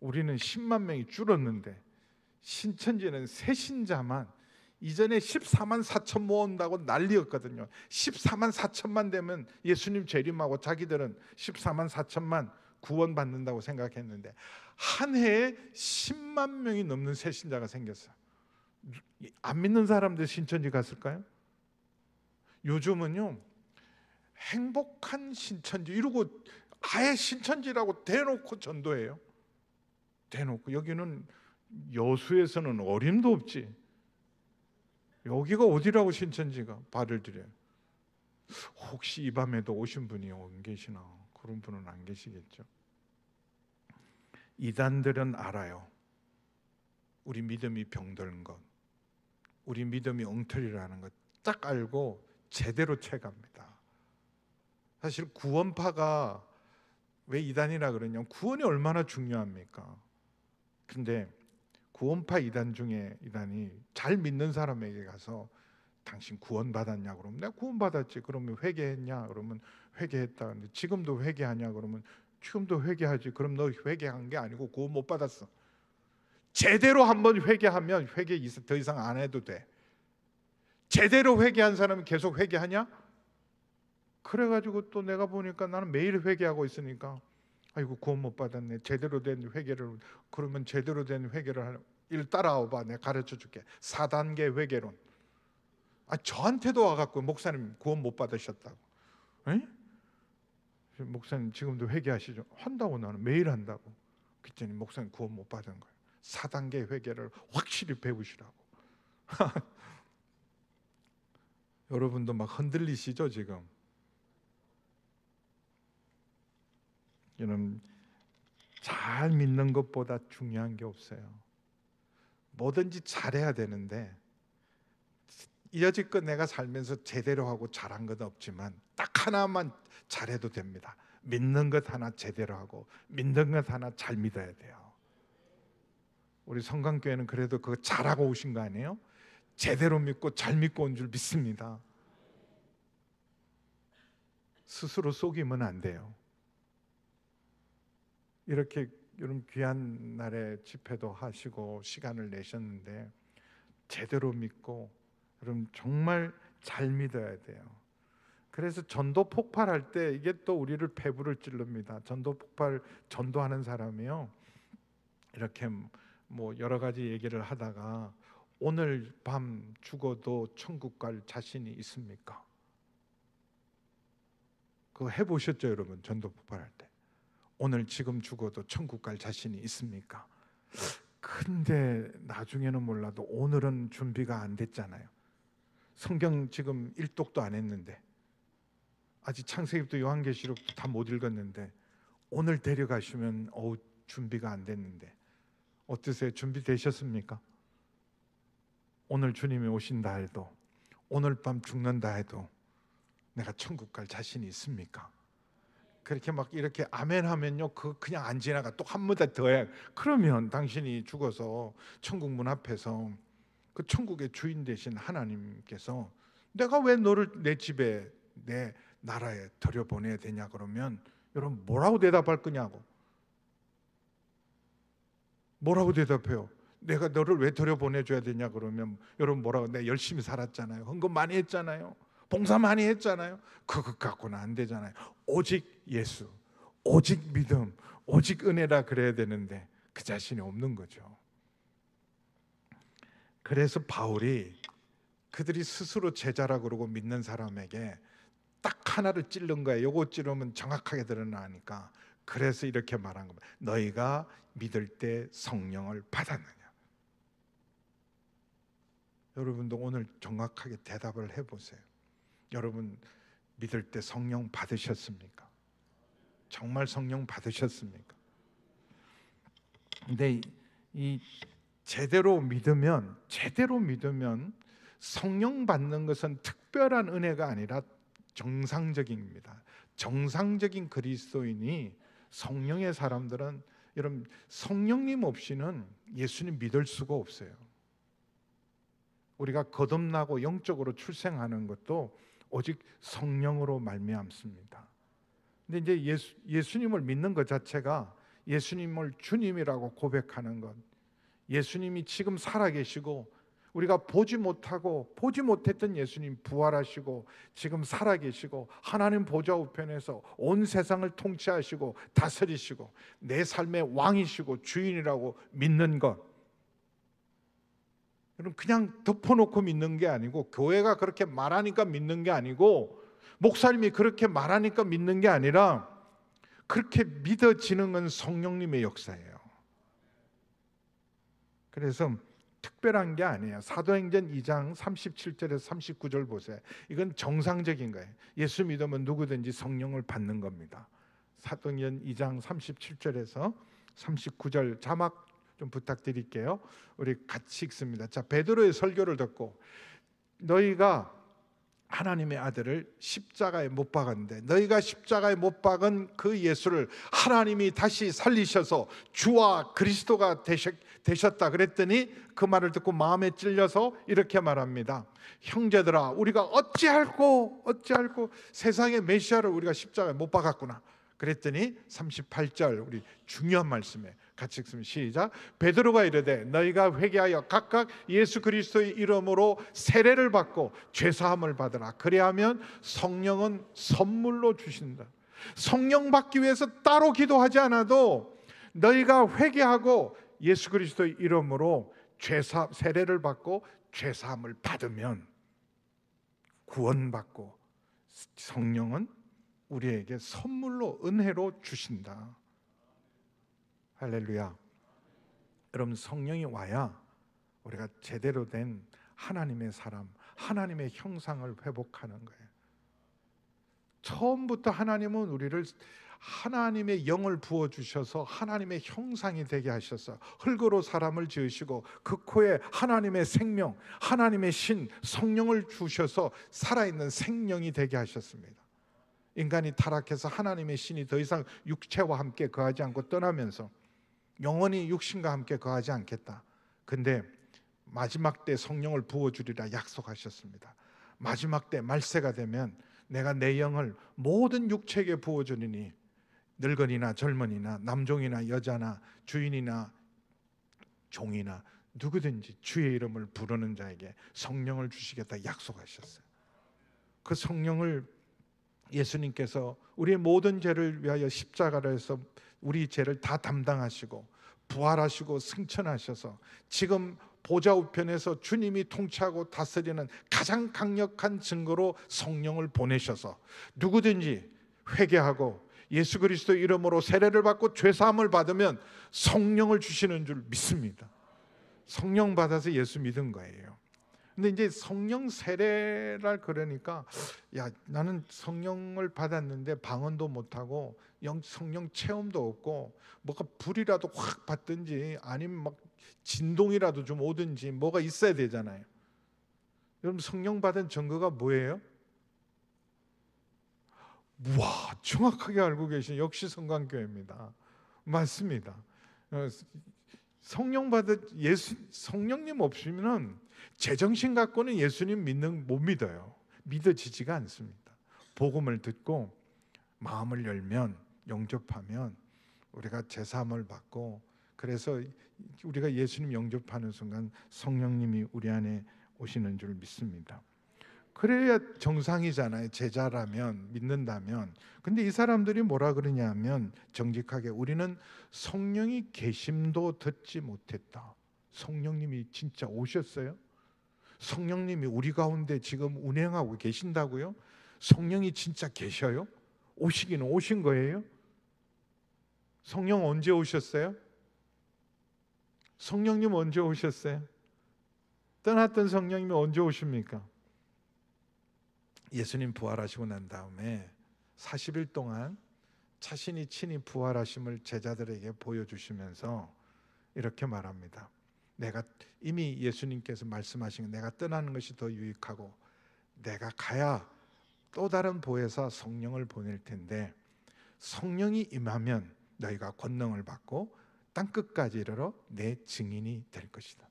우리는 10만 명이 줄었는데 신천지는 새신자만 이전에 14만 4천 모은다고 난리였거든요. 14만 4천만 되면 예수님 재림하고 자기들은 14만 4천만 구원 받는다고 생각했는데 한 해에 10만 명이 넘는 새신자가 생겼어요. 안 믿는 사람들 신천지 갔을까요? 요즘은요 행복한 신천지 이러고 아예 신천지라고 대놓고 전도해요. 대놓고. 여기는 여수에서는 어림도 없지. 여기가 어디라고 신천지가 발을 들여요. 혹시 이 밤에도 오신 분이 안 계시나? 그런 분은 안 계시겠죠. 이단들은 알아요. 우리 믿음이 병든 것, 우리 믿음이 엉터리라는 것 딱 알고 제대로 채갑니다. 사실 구원파가 왜 이단이라 그러냐면 구원이 얼마나 중요합니까? 근데 구원파 이단 중에 이단이 잘 믿는 사람에게 가서 당신 구원 받았냐 그러면 내가 구원 받았지. 그러면 회개했냐 그러면 회개했다. 근데 지금도 회개하냐 그러면 지금도 회개하지. 그럼 너 회개한 게 아니고 구원 못 받았어. 제대로 한번 회개하면 회개 더 이상 안 해도 돼. 제대로 회개한 사람은 계속 회개하냐? 그래가지고 또 내가 보니까 나는 매일 회개하고 있으니까 아이고 구원 못 받았네. 제대로 된 회개를, 그러면 제대로 된 회개를 하려, 일 따라와봐. 내가 가르쳐 줄게. 4단계 회개론. 저한테도 와갖고 목사님 구원 못 받으셨다고. 에? 목사님 지금도 회개하시죠? 한다고. 나는 매일 한다고. 그랬더니 목사님 구원 못 받은 거예요. 4단계 회개를 확실히 배우시라고. 여러분도 막 흔들리시죠 지금? 여러분, 잘 믿는 것보다 중요한 게 없어요. 뭐든지 잘해야 되는데, 여지껏 내가 살면서 제대로 하고 잘한 건 없지만 딱 하나만 잘해도 됩니다. 믿는 것 하나 제대로 하고 믿는 것 하나 잘 믿어야 돼요. 우리 성강교회는 그래도 그거 잘하고 오신 거 아니에요? 제대로 믿고 잘 믿고 온 줄 믿습니다. 스스로 속이면 안 돼요. 이렇게 여러분 귀한 날에 집회도 하시고 시간을 내셨는데 제대로 믿고 여러분 정말 잘 믿어야 돼요. 그래서 전도 폭발할 때 이게 또 우리를 폐부를 찌릅니다. 전도 폭발 전도하는 사람이요, 이렇게 뭐 여러 가지 얘기를 하다가 오늘 밤 죽어도 천국 갈 자신이 있습니까? 그거 해보셨죠 여러분? 전도 폭발할 때 오늘 지금 죽어도 천국 갈 자신이 있습니까? 근데 나중에는 몰라도 오늘은 준비가 안 됐잖아요. 성경 지금 1독도 안 했는데, 아직 창세기부터 요한계시록도 다 못 읽었는데 오늘 데려가시면 준비가 안 됐는데 어떠세요? 준비되셨습니까? 오늘 주님이 오신다 해도, 오늘 밤 죽는다 해도 내가 천국 갈 자신이 있습니까? 그렇게 막 이렇게 아멘 하면요, 그냥 안 지나가. 또 한 무대 더 해. 그러면 당신이 죽어서 천국 문 앞에서 그 천국의 주인 되신 하나님께서 내가 왜 너를 내 집에 내 나라에 들여보내야 되냐 그러면 여러분 뭐라고 대답할 거냐고. 뭐라고 대답해요? 내가 너를 왜 들여보내줘야 되냐 그러면 여러분 뭐라고? 내가 열심히 살았잖아요, 헌금 많이 했잖아요, 봉사 많이 했잖아요. 그것 갖고는 안 되잖아요. 오직 예수, 오직 믿음, 오직 은혜라 그래야 되는데 그 자신이 없는 거죠. 그래서 바울이 그들이 스스로 제자라 그러고 믿는 사람에게 딱 하나를 찔른 거예요. 요거 찌르면 정확하게 드러나니까. 그래서 이렇게 말한 겁니다. 너희가 믿을 때 성령을 받았느냐. 여러분도 오늘 정확하게 대답을 해보세요. 여러분 믿을 때 성령 받으셨습니까? 정말 성령 받으셨습니까? 근데 이 제대로 믿으면 성령 받는 것은 특별한 은혜가 아니라 정상적입니다. 정상적인 그리스도인이, 성령의 사람들은 여러분 성령님 없이는 예수님 믿을 수가 없어요. 우리가 거듭나고 영적으로 출생하는 것도 오직 성령으로 말미암습니다. 근데 이제 예수님을 믿는 것 자체가 예수님을 주님이라고 고백하는 것, 예수님이 지금 살아계시고 우리가 보지 못했던 예수님 부활하시고 지금 살아계시고 하나님 보좌 우편에서 온 세상을 통치하시고 다스리시고 내 삶의 왕이시고 주인이라고 믿는 것, 여러분 그냥 덮어놓고 믿는 게 아니고, 교회가 그렇게 말하니까 믿는 게 아니고, 목사님이 그렇게 말하니까 믿는 게 아니라, 그렇게 믿어지는 건 성령님의 역사예요. 그래서 특별한 게 아니에요. 사도행전 2장 37절에서 39절 보세요. 이건 정상적인 거예요. 예수 믿으면 누구든지 성령을 받는 겁니다. 사도행전 2장 37절에서 39절 자막 좀 부탁드릴게요. 우리 같이 읽습니다. 자, 베드로의 설교를 듣고 너희가 하나님의 아들을 십자가에 못 박았는데, 너희가 십자가에 못 박은 그 예수를 하나님이 다시 살리셔서 주와 그리스도가 되셨다 그랬더니 그 말을 듣고 마음에 찔려서 이렇게 말합니다. 형제들아, 우리가 어찌할꼬 세상의 메시아를 우리가 십자가에 못 박았구나. 그랬더니 38절 우리 중요한 말씀에 같이 읽습니다. 시작. 베드로가 이르되 너희가 회개하여 각각 예수 그리스도의 이름으로 세례를 받고 죄사함을 받으라. 그리하면 성령은 선물로 주신다. 성령 받기 위해서 따로 기도하지 않아도 너희가 회개하고 예수 그리스도의 이름으로 세례를 받고 죄사함을 받으면 구원받고 성령은 우리에게 선물로 은혜로 주신다. 할렐루야. 여러분, 성령이 와야 우리가 제대로 된 하나님의 사람, 하나님의 형상을 회복하는 거예요. 처음부터 하나님은 우리를 하나님의 영을 부어주셔서 하나님의 형상이 되게 하셔서 흙으로 사람을 지으시고 그 코에 하나님의 생명, 하나님의 신, 성령을 주셔서 살아있는 생명이 되게 하셨습니다. 인간이 타락해서 하나님의 신이 더 이상 육체와 함께 거하지 않고 떠나면서 영원히 육신과 함께 거하지 않겠다. 근데 마지막 때 성령을 부어주리라 약속하셨습니다. 마지막 때 말세가 되면 내가 내 영을 모든 육체에게 부어주리니 늙은이나 젊은이나 남종이나 여자나 주인이나 종이나 누구든지 주의 이름을 부르는 자에게 성령을 주시겠다 약속하셨어요. 그 성령을 예수님께서 우리의 모든 죄를 위하여 십자가에서 우리 죄를 다 담당하시고 부활하시고 승천하셔서 지금 보좌 우편에서 주님이 통치하고 다스리는 가장 강력한 증거로 성령을 보내셔서 누구든지 회개하고 예수 그리스도 이름으로 세례를 받고 죄사함을 받으면 성령을 주시는 줄 믿습니다. 성령 받아서 예수 믿은 거예요. 근데 이제 성령 세례를 그러니까 나는 성령을 받았는데 방언도 못하고 성령 체험도 없고 뭐가 불이라도 확 받든지 아니면 막 진동이라도 좀 오든지 뭐가 있어야 되잖아요. 여러분, 성령 받은 증거가 뭐예요? 와, 정확하게 알고 계신 역시 성광교회입니다. 맞습니다. 성령 받은 성령님 없으면은 제정신 갖고는 예수님 못 믿어요. 믿어지지가 않습니다. 복음을 듣고 마음을 열면 영접하면 우리가 제사함을 받고 그래서 우리가 예수님 영접하는 순간 성령님이 우리 안에 오시는 줄 믿습니다. 그래야 정상이잖아요. 제자라면, 믿는다면. 근데 이 사람들이 뭐라 그러냐면 정직하게 우리는 성령이 계심도 듣지 못했다. 성령님이 진짜 오셨어요? 성령님이 우리 가운데 지금 운행하고 계신다고요? 성령이 진짜 계셔요? 오시기는 오신 거예요? 성령 언제 오셨어요? 성령님 언제 오셨어요? 떠났던 성령님이 언제 오십니까? 예수님 부활하시고 난 다음에 40일 동안 자신이 친히 부활하심을 제자들에게 보여주시면서 이렇게 말합니다. 내가 이미 예수님께서 말씀하신 내가 떠나는 것이 더 유익하고 내가 가야 또 다른 보혜사 성령을 보낼 텐데 성령이 임하면 너희가 권능을 받고 땅끝까지 이르러 내 증인이 될 것이다.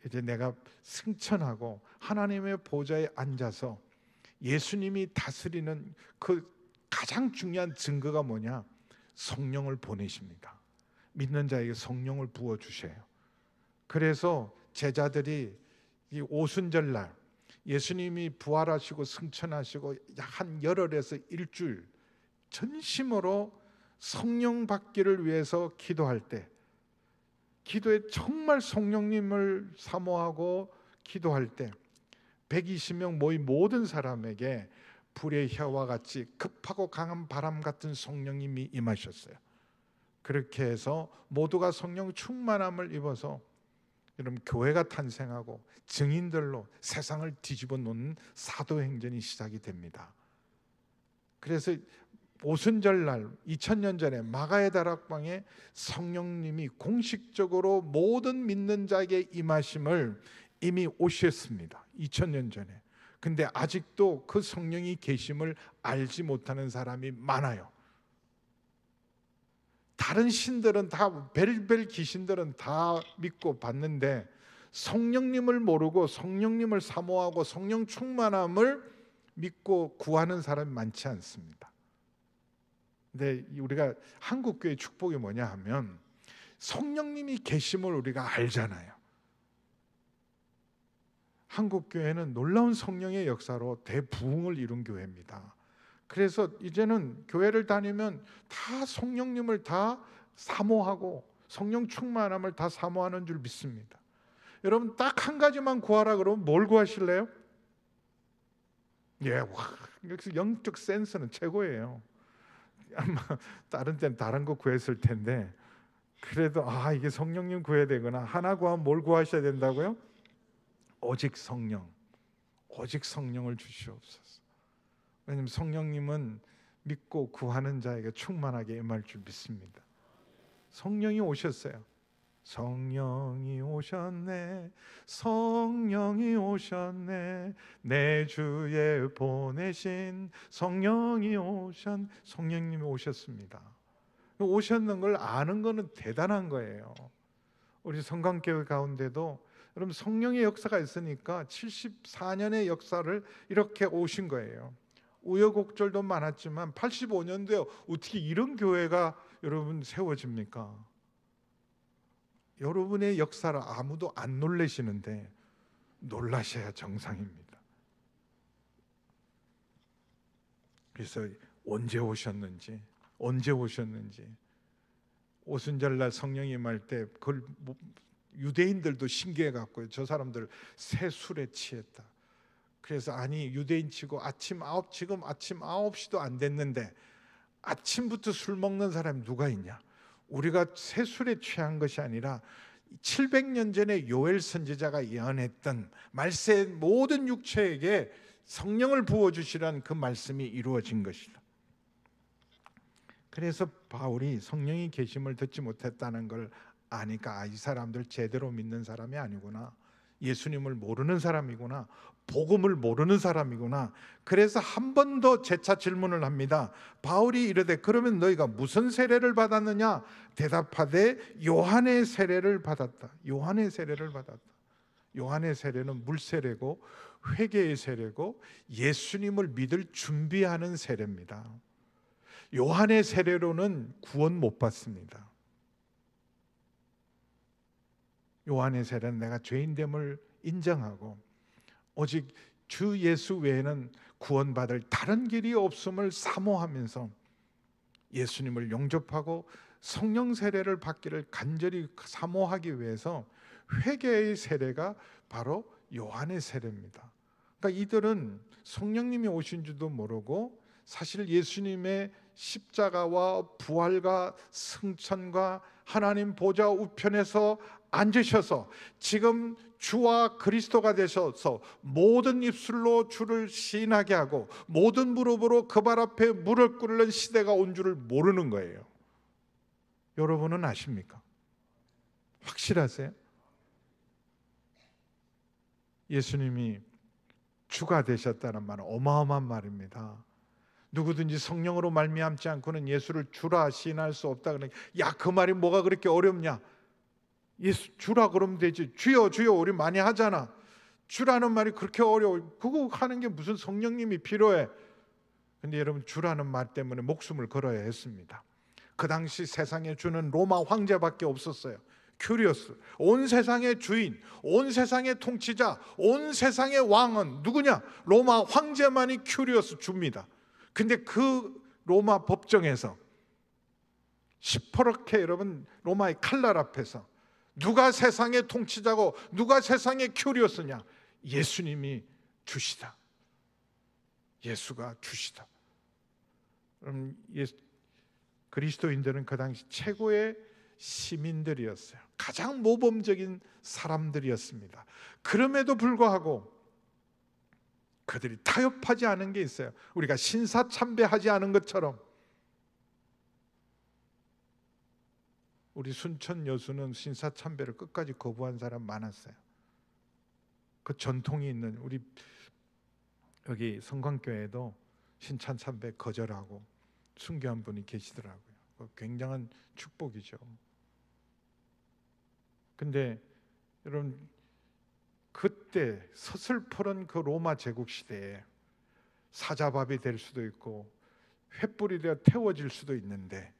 이제 내가 승천하고 하나님의 보좌에 앉아서 예수님이 다스리는 그 가장 중요한 증거가 뭐냐? 성령을 보내십니다. 믿는 자에게 성령을 부어주셔요. 그래서 제자들이 이 오순절날 예수님이 부활하시고 승천하시고 한 열흘에서 일주일 전심으로 성령 받기를 위해서 기도할 때 기도에 정말 성령님을 사모하고 기도할 때 120명 모인 모든 사람에게 불의 혀와 같이 급하고 강한 바람 같은 성령님이 임하셨어요. 그렇게 해서 모두가 성령 충만함을 입어서 여러분 교회가 탄생하고 증인들로 세상을 뒤집어 놓는 사도행전이 시작이 됩니다. 그래서 오순절날 2000년 전에 마가의 다락방에 성령님이 공식적으로 모든 믿는 자에게 임하심을 이미 오셨습니다. 2000년 전에. 근데 아직도 그 성령이 계심을 알지 못하는 사람이 많아요. 다른 신들은 다 벨벨 귀신들은 다 믿고 봤는데 성령님을 모르고 성령님을 사모하고 성령 충만함을 믿고 구하는 사람이 많지 않습니다. 근데 우리가 한국 교회 축복이 뭐냐 하면 성령님이 계심을 우리가 알잖아요. 한국 교회는 놀라운 성령의 역사로 대부흥을 이룬 교회입니다. 그래서 이제는 교회를 다니면 다 성령님을 다 사모하고 성령 충만함을 다 사모하는 줄 믿습니다. 여러분 딱 한 가지만 구하라 그러면 뭘 구하실래요? 예, 와, 역시 영적 센스는 최고예요. 아마 다른 때는 다른 거 구했을 텐데 그래도 이게 성령님 구해야 되구나. 하나 구하면 뭘 구하셔야 된다고요? 오직 성령, 오직 성령을 주시옵소서. 왜냐하면 성령님은 믿고 구하는 자에게 충만하게 임할 줄 믿습니다. 성령이 오셨어요. 성령이 오셨네, 성령이 오셨네, 내 주에 보내신 성령이 성령님이 오셨습니다. 오셨는 걸 아는 것은 대단한 거예요. 우리 성강교회 가운데도 여러분 성령의 역사가 있으니까 74년의 역사를 이렇게 오신 거예요. 우여곡절도 많았지만 85년도에 어떻게 이런 교회가 여러분 세워집니까? 여러분의 역사를 아무도 안 놀라시는데 놀라셔야 정상입니다. 그래서 언제 오셨는지 오순절날 성령이 임할 때 그걸 유대인들도 신기해 갖고요. 저 사람들 새 술에 취했다. 그래서 유대인 치고 지금 아침 9시도 안 됐는데 아침부터 술 먹는 사람이 누가 있냐? 우리가 새 술에 취한 것이 아니라 700년 전에 요엘 선지자가 예언했던 말세 모든 육체에게 성령을 부어주시라는 그 말씀이 이루어진 것이다. 그래서 바울이 성령이 계심을 듣지 못했다는 걸 아니까 이 사람들 제대로 믿는 사람이 아니구나, 예수님을 모르는 사람이구나, 복음을 모르는 사람이구나. 그래서 한 번 더 재차 질문을 합니다. 바울이 이르되 그러면 너희가 무슨 세례를 받았느냐? 대답하되 요한의 세례를 받았다. 요한의 세례를 받았다. 요한의 세례는 물세례고 회개의 세례고 예수님을 믿을 준비하는 세례입니다. 요한의 세례로는 구원 못 받습니다. 요한의 세례는 내가 죄인됨을 인정하고 오직 주 예수 외에는 구원받을 다른 길이 없음을 사모하면서 예수님을 영접하고 성령 세례를 받기를 간절히 사모하기 위해서 회개의 세례가 바로 요한의 세례입니다. 그러니까 이들은 성령님이 오신 줄도 모르고 사실 예수님의 십자가와 부활과 승천과 하나님 보좌 우편에서 앉으셔서 지금 주와 그리스도가 되셔서 모든 입술로 주를 시인하게 하고 모든 무릎으로 그 발 앞에 무릎 꿇는 시대가 온 줄을 모르는 거예요. 여러분은 아십니까? 확실하세요? 예수님이 주가 되셨다는 말은 어마어마한 말입니다. 누구든지 성령으로 말미암지 않고는 예수를 주라 시인할 수 없다. 그러니까 그 말이 뭐가 그렇게 어렵냐? 예수 주라 그러면 되지. 주여 주여 우리 많이 하잖아. 주라는 말이 그렇게 어려워. 그거 하는 게 무슨 성령님이 필요해. 근데 여러분 주라는 말 때문에 목숨을 걸어야 했습니다. 그 당시 세상에 주는 로마 황제밖에 없었어요. 큐리오스. 온 세상의 주인, 온 세상의 통치자, 온 세상의 왕은 누구냐? 로마 황제만이 큐리오스 주입니다. 근데 그 로마 법정에서 시퍼렇게 여러분 로마의 칼날 앞에서 누가 세상의 통치자고 누가 세상의 큐리오스냐? 예수님이 주시다. 예수가 주시다. 그럼 그리스도인들은 그 당시 최고의 시민들이었어요. 가장 모범적인 사람들이었습니다. 그럼에도 불구하고 그들이 타협하지 않은 게 있어요. 우리가 신사참배하지 않은 것처럼 우리 순천 여수는 신사참배를 끝까지 거부한 사람 많았어요. 그 전통이 있는 우리 여기 성광교회도 신사참배 거절하고 순교한 분이 계시더라고요. 굉장한 축복이죠. 근데 여러분 그때 서슬퍼런 그 로마 제국 시대에 사자밥이 될 수도 있고 횃불이 되어 태워질 수도 있는데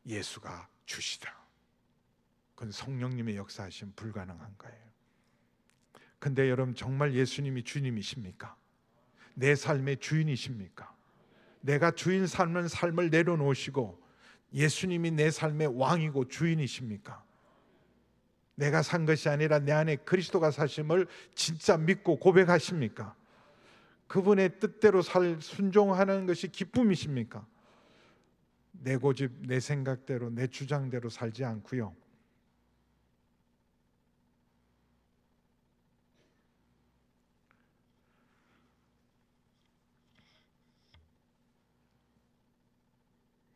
예수가 주시다. 그건 성령님의 역사하시면 불가능한 거예요. 근데 여러분, 정말 예수님이 주님이십니까? 내 삶의 주인이십니까? 내가 주인 삶은 삶을 내려놓으시고 예수님이 내 삶의 왕이고 주인이십니까? 내가 산 것이 아니라 내 안에 그리스도가 사심을 진짜 믿고 고백하십니까? 그분의 뜻대로 순종하는 것이 기쁨이십니까? 내 고집, 내 생각대로, 내 주장대로 살지 않고요,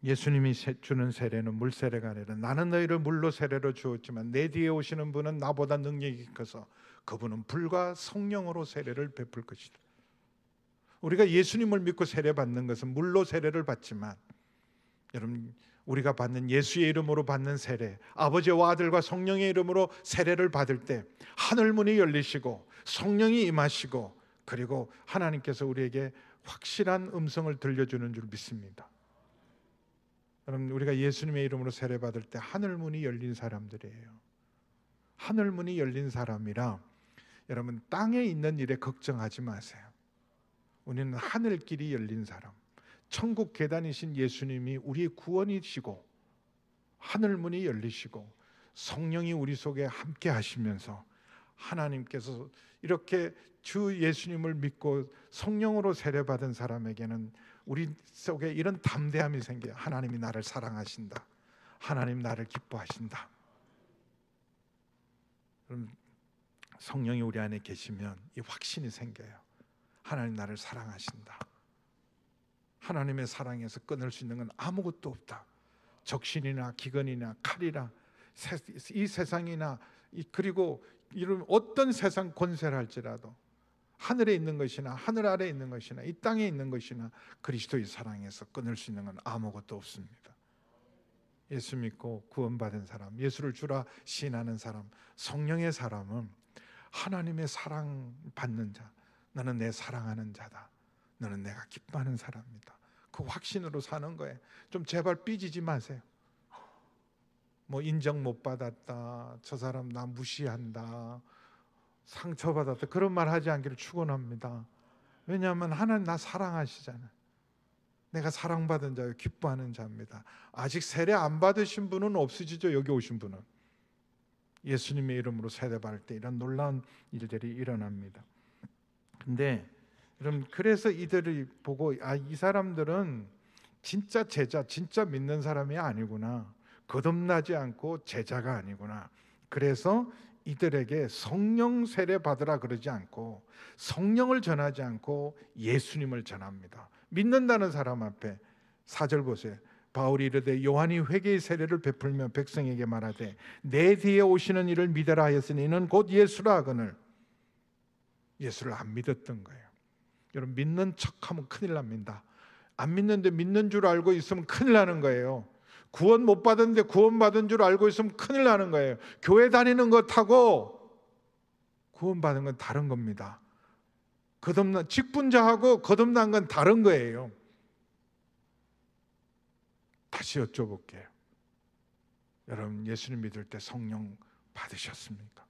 예수님이 주는 세례는 물 세례가 아니라 나는 너희를 물로 세례로 주었지만 내 뒤에 오시는 분은 나보다 능력이 커서 그분은 불과 성령으로 세례를 베풀 것이다. 우리가 예수님을 믿고 세례 받는 것은 물로 세례를 받지만, 여러분, 우리가 받는 예수의 이름으로 받는 세례, 아버지와 아들과 성령의 이름으로 세례를 받을 때 하늘 문이 열리시고 성령이 임하시고, 그리고 하나님께서 우리에게 확실한 음성을 들려주는 줄 믿습니다. 여러분, 우리가 예수님의 이름으로 세례 받을 때 하늘 문이 열린 사람들이에요. 하늘 문이 열린 사람이라 여러분, 땅에 있는 일에 걱정하지 마세요. 우리는 하늘길이 열린 사람, 천국 계단이신 예수님이 우리의 구원이시고 하늘 문이 열리시고 성령이 우리 속에 함께 하시면서 하나님께서 이렇게 주 예수님을 믿고 성령으로 세례받은 사람에게는 우리 속에 이런 담대함이 생겨요. 하나님이 나를 사랑하신다. 하나님 나를 기뻐하신다. 그럼 성령이 우리 안에 계시면 이 확신이 생겨요. 하나님 나를 사랑하신다. 하나님의 사랑에서 끊을 수 있는 건 아무것도 없다. 적신이나 기근이나 칼이나 이 세상이나 그리고 이런 어떤 세상 권세를 할지라도 하늘에 있는 것이나 하늘 아래에 있는 것이나 이 땅에 있는 것이나 그리스도의 사랑에서 끊을 수 있는 건 아무것도 없습니다. 예수 믿고 구원받은 사람, 예수를 주라 시인하는 사람, 성령의 사람은 하나님의 사랑 받는 자, 너는 내 사랑하는 자다, 너는 내가 기뻐하는 사람이다, 그 확신으로 사는 거예요. 좀 제발 삐지지 마세요. 뭐 인정 못 받았다, 저 사람 나 무시한다, 상처받았다, 그런 말 하지 않기를 축원합니다. 왜냐하면 하나님 나 사랑하시잖아요. 내가 사랑받은 자요 기뻐하는 자입니다. 아직 세례 안 받으신 분은 없으시죠? 여기 오신 분은 예수님의 이름으로 세례 받을 때 이런 놀라운 일들이 일어납니다. 근데 여러분, 그래서 이들을 보고 이 사람들은 진짜 제자, 진짜 믿는 사람이 아니구나, 거듭나지 않고 제자가 아니구나. 그래서 이들에게 성령 세례 받으라 그러지 않고 성령을 전하지 않고 예수님을 전합니다. 믿는다는 사람 앞에 4절 보세요. 바울이 이르되 요한이 회개의 세례를 베풀며 백성에게 말하되 내 뒤에 오시는 이를 믿으라 하였으니 이는 곧 예수라 하거늘. 예수를 안 믿었던 거예요. 여러분, 믿는 척하면 큰일 납니다. 안 믿는데 믿는 줄 알고 있으면 큰일 나는 거예요. 구원 못 받았는데 구원 받은 줄 알고 있으면 큰일 나는 거예요. 교회 다니는 것하고 구원 받은 건 다른 겁니다. 거듭난 직분자하고 거듭난 건 다른 거예요. 다시 여쭤볼게요. 여러분, 예수님 믿을 때 성령 받으셨습니까?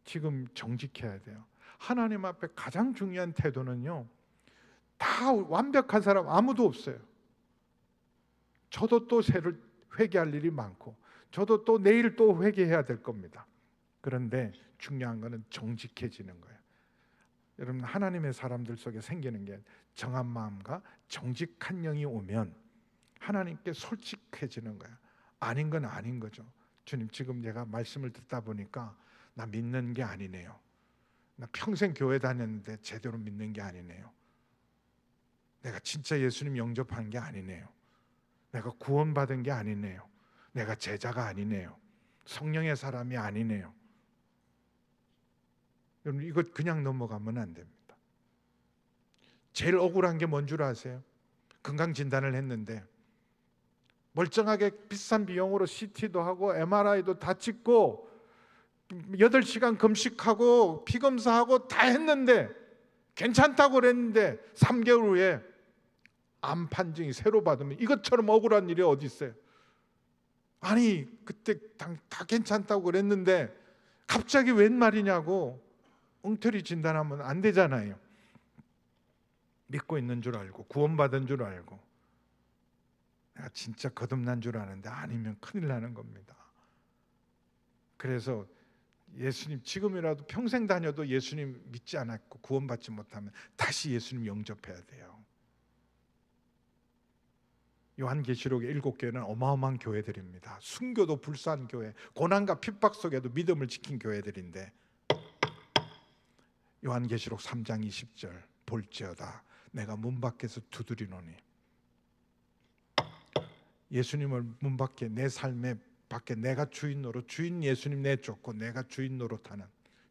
지금 정직해야 돼요. 하나님 앞에 가장 중요한 태도는요, 다 완벽한 사람 아무도 없어요. 저도 또 새를 회개할 일이 많고 저도 또 내일 또 회개해야 될 겁니다. 그런데 중요한 거는 정직해지는 거예요. 여러분, 하나님의 사람들 속에 생기는 게 정한 마음과 정직한 영이 오면 하나님께 솔직해지는 거예요. 아닌 건 아닌 거죠. 주님, 지금 내가 말씀을 듣다 보니까 나 믿는 게 아니네요. 나 평생 교회 다녔는데 제대로 믿는 게 아니네요. 내가 진짜 예수님 영접한 게 아니네요. 내가 구원받은 게 아니네요. 내가 제자가 아니네요. 성령의 사람이 아니네요. 여러분, 이거 그냥 넘어가면 안 됩니다. 제일 억울한 게 뭔 줄 아세요? 건강진단을 했는데 멀쩡하게 비싼 비용으로 CT도 하고 MRI도 다 찍고 8시간 금식하고 피검사하고 다 했는데 괜찮다고 그랬는데 3개월 후에 암 판정이 새로 받으면 이것처럼 억울한 일이 어디 있어요? 아니 그때 다 괜찮다고 그랬는데 갑자기 웬 말이냐고 엉터리 진단하면 안 되잖아요. 믿고 있는 줄 알고 구원받은 줄 알고 내가 진짜 거듭난 줄 아는데 아니면 큰일 나는 겁니다. 그래서 예수님 지금이라도 평생 다녀도 예수님 믿지 않았고 구원받지 못하면 다시 예수님 영접해야 돼요. 요한계시록의 7교회는 어마어마한 교회들입니다. 순교도 불사한 교회, 고난과 핍박 속에도 믿음을 지킨 교회들인데 요한계시록 3장 20절 볼지어다 내가 문 밖에서 두드리노니 예수님을 문 밖에 내 삶의 밖에 내가 주인 노릇 주인 예수님 내쫓고 내가 주인 노릇하는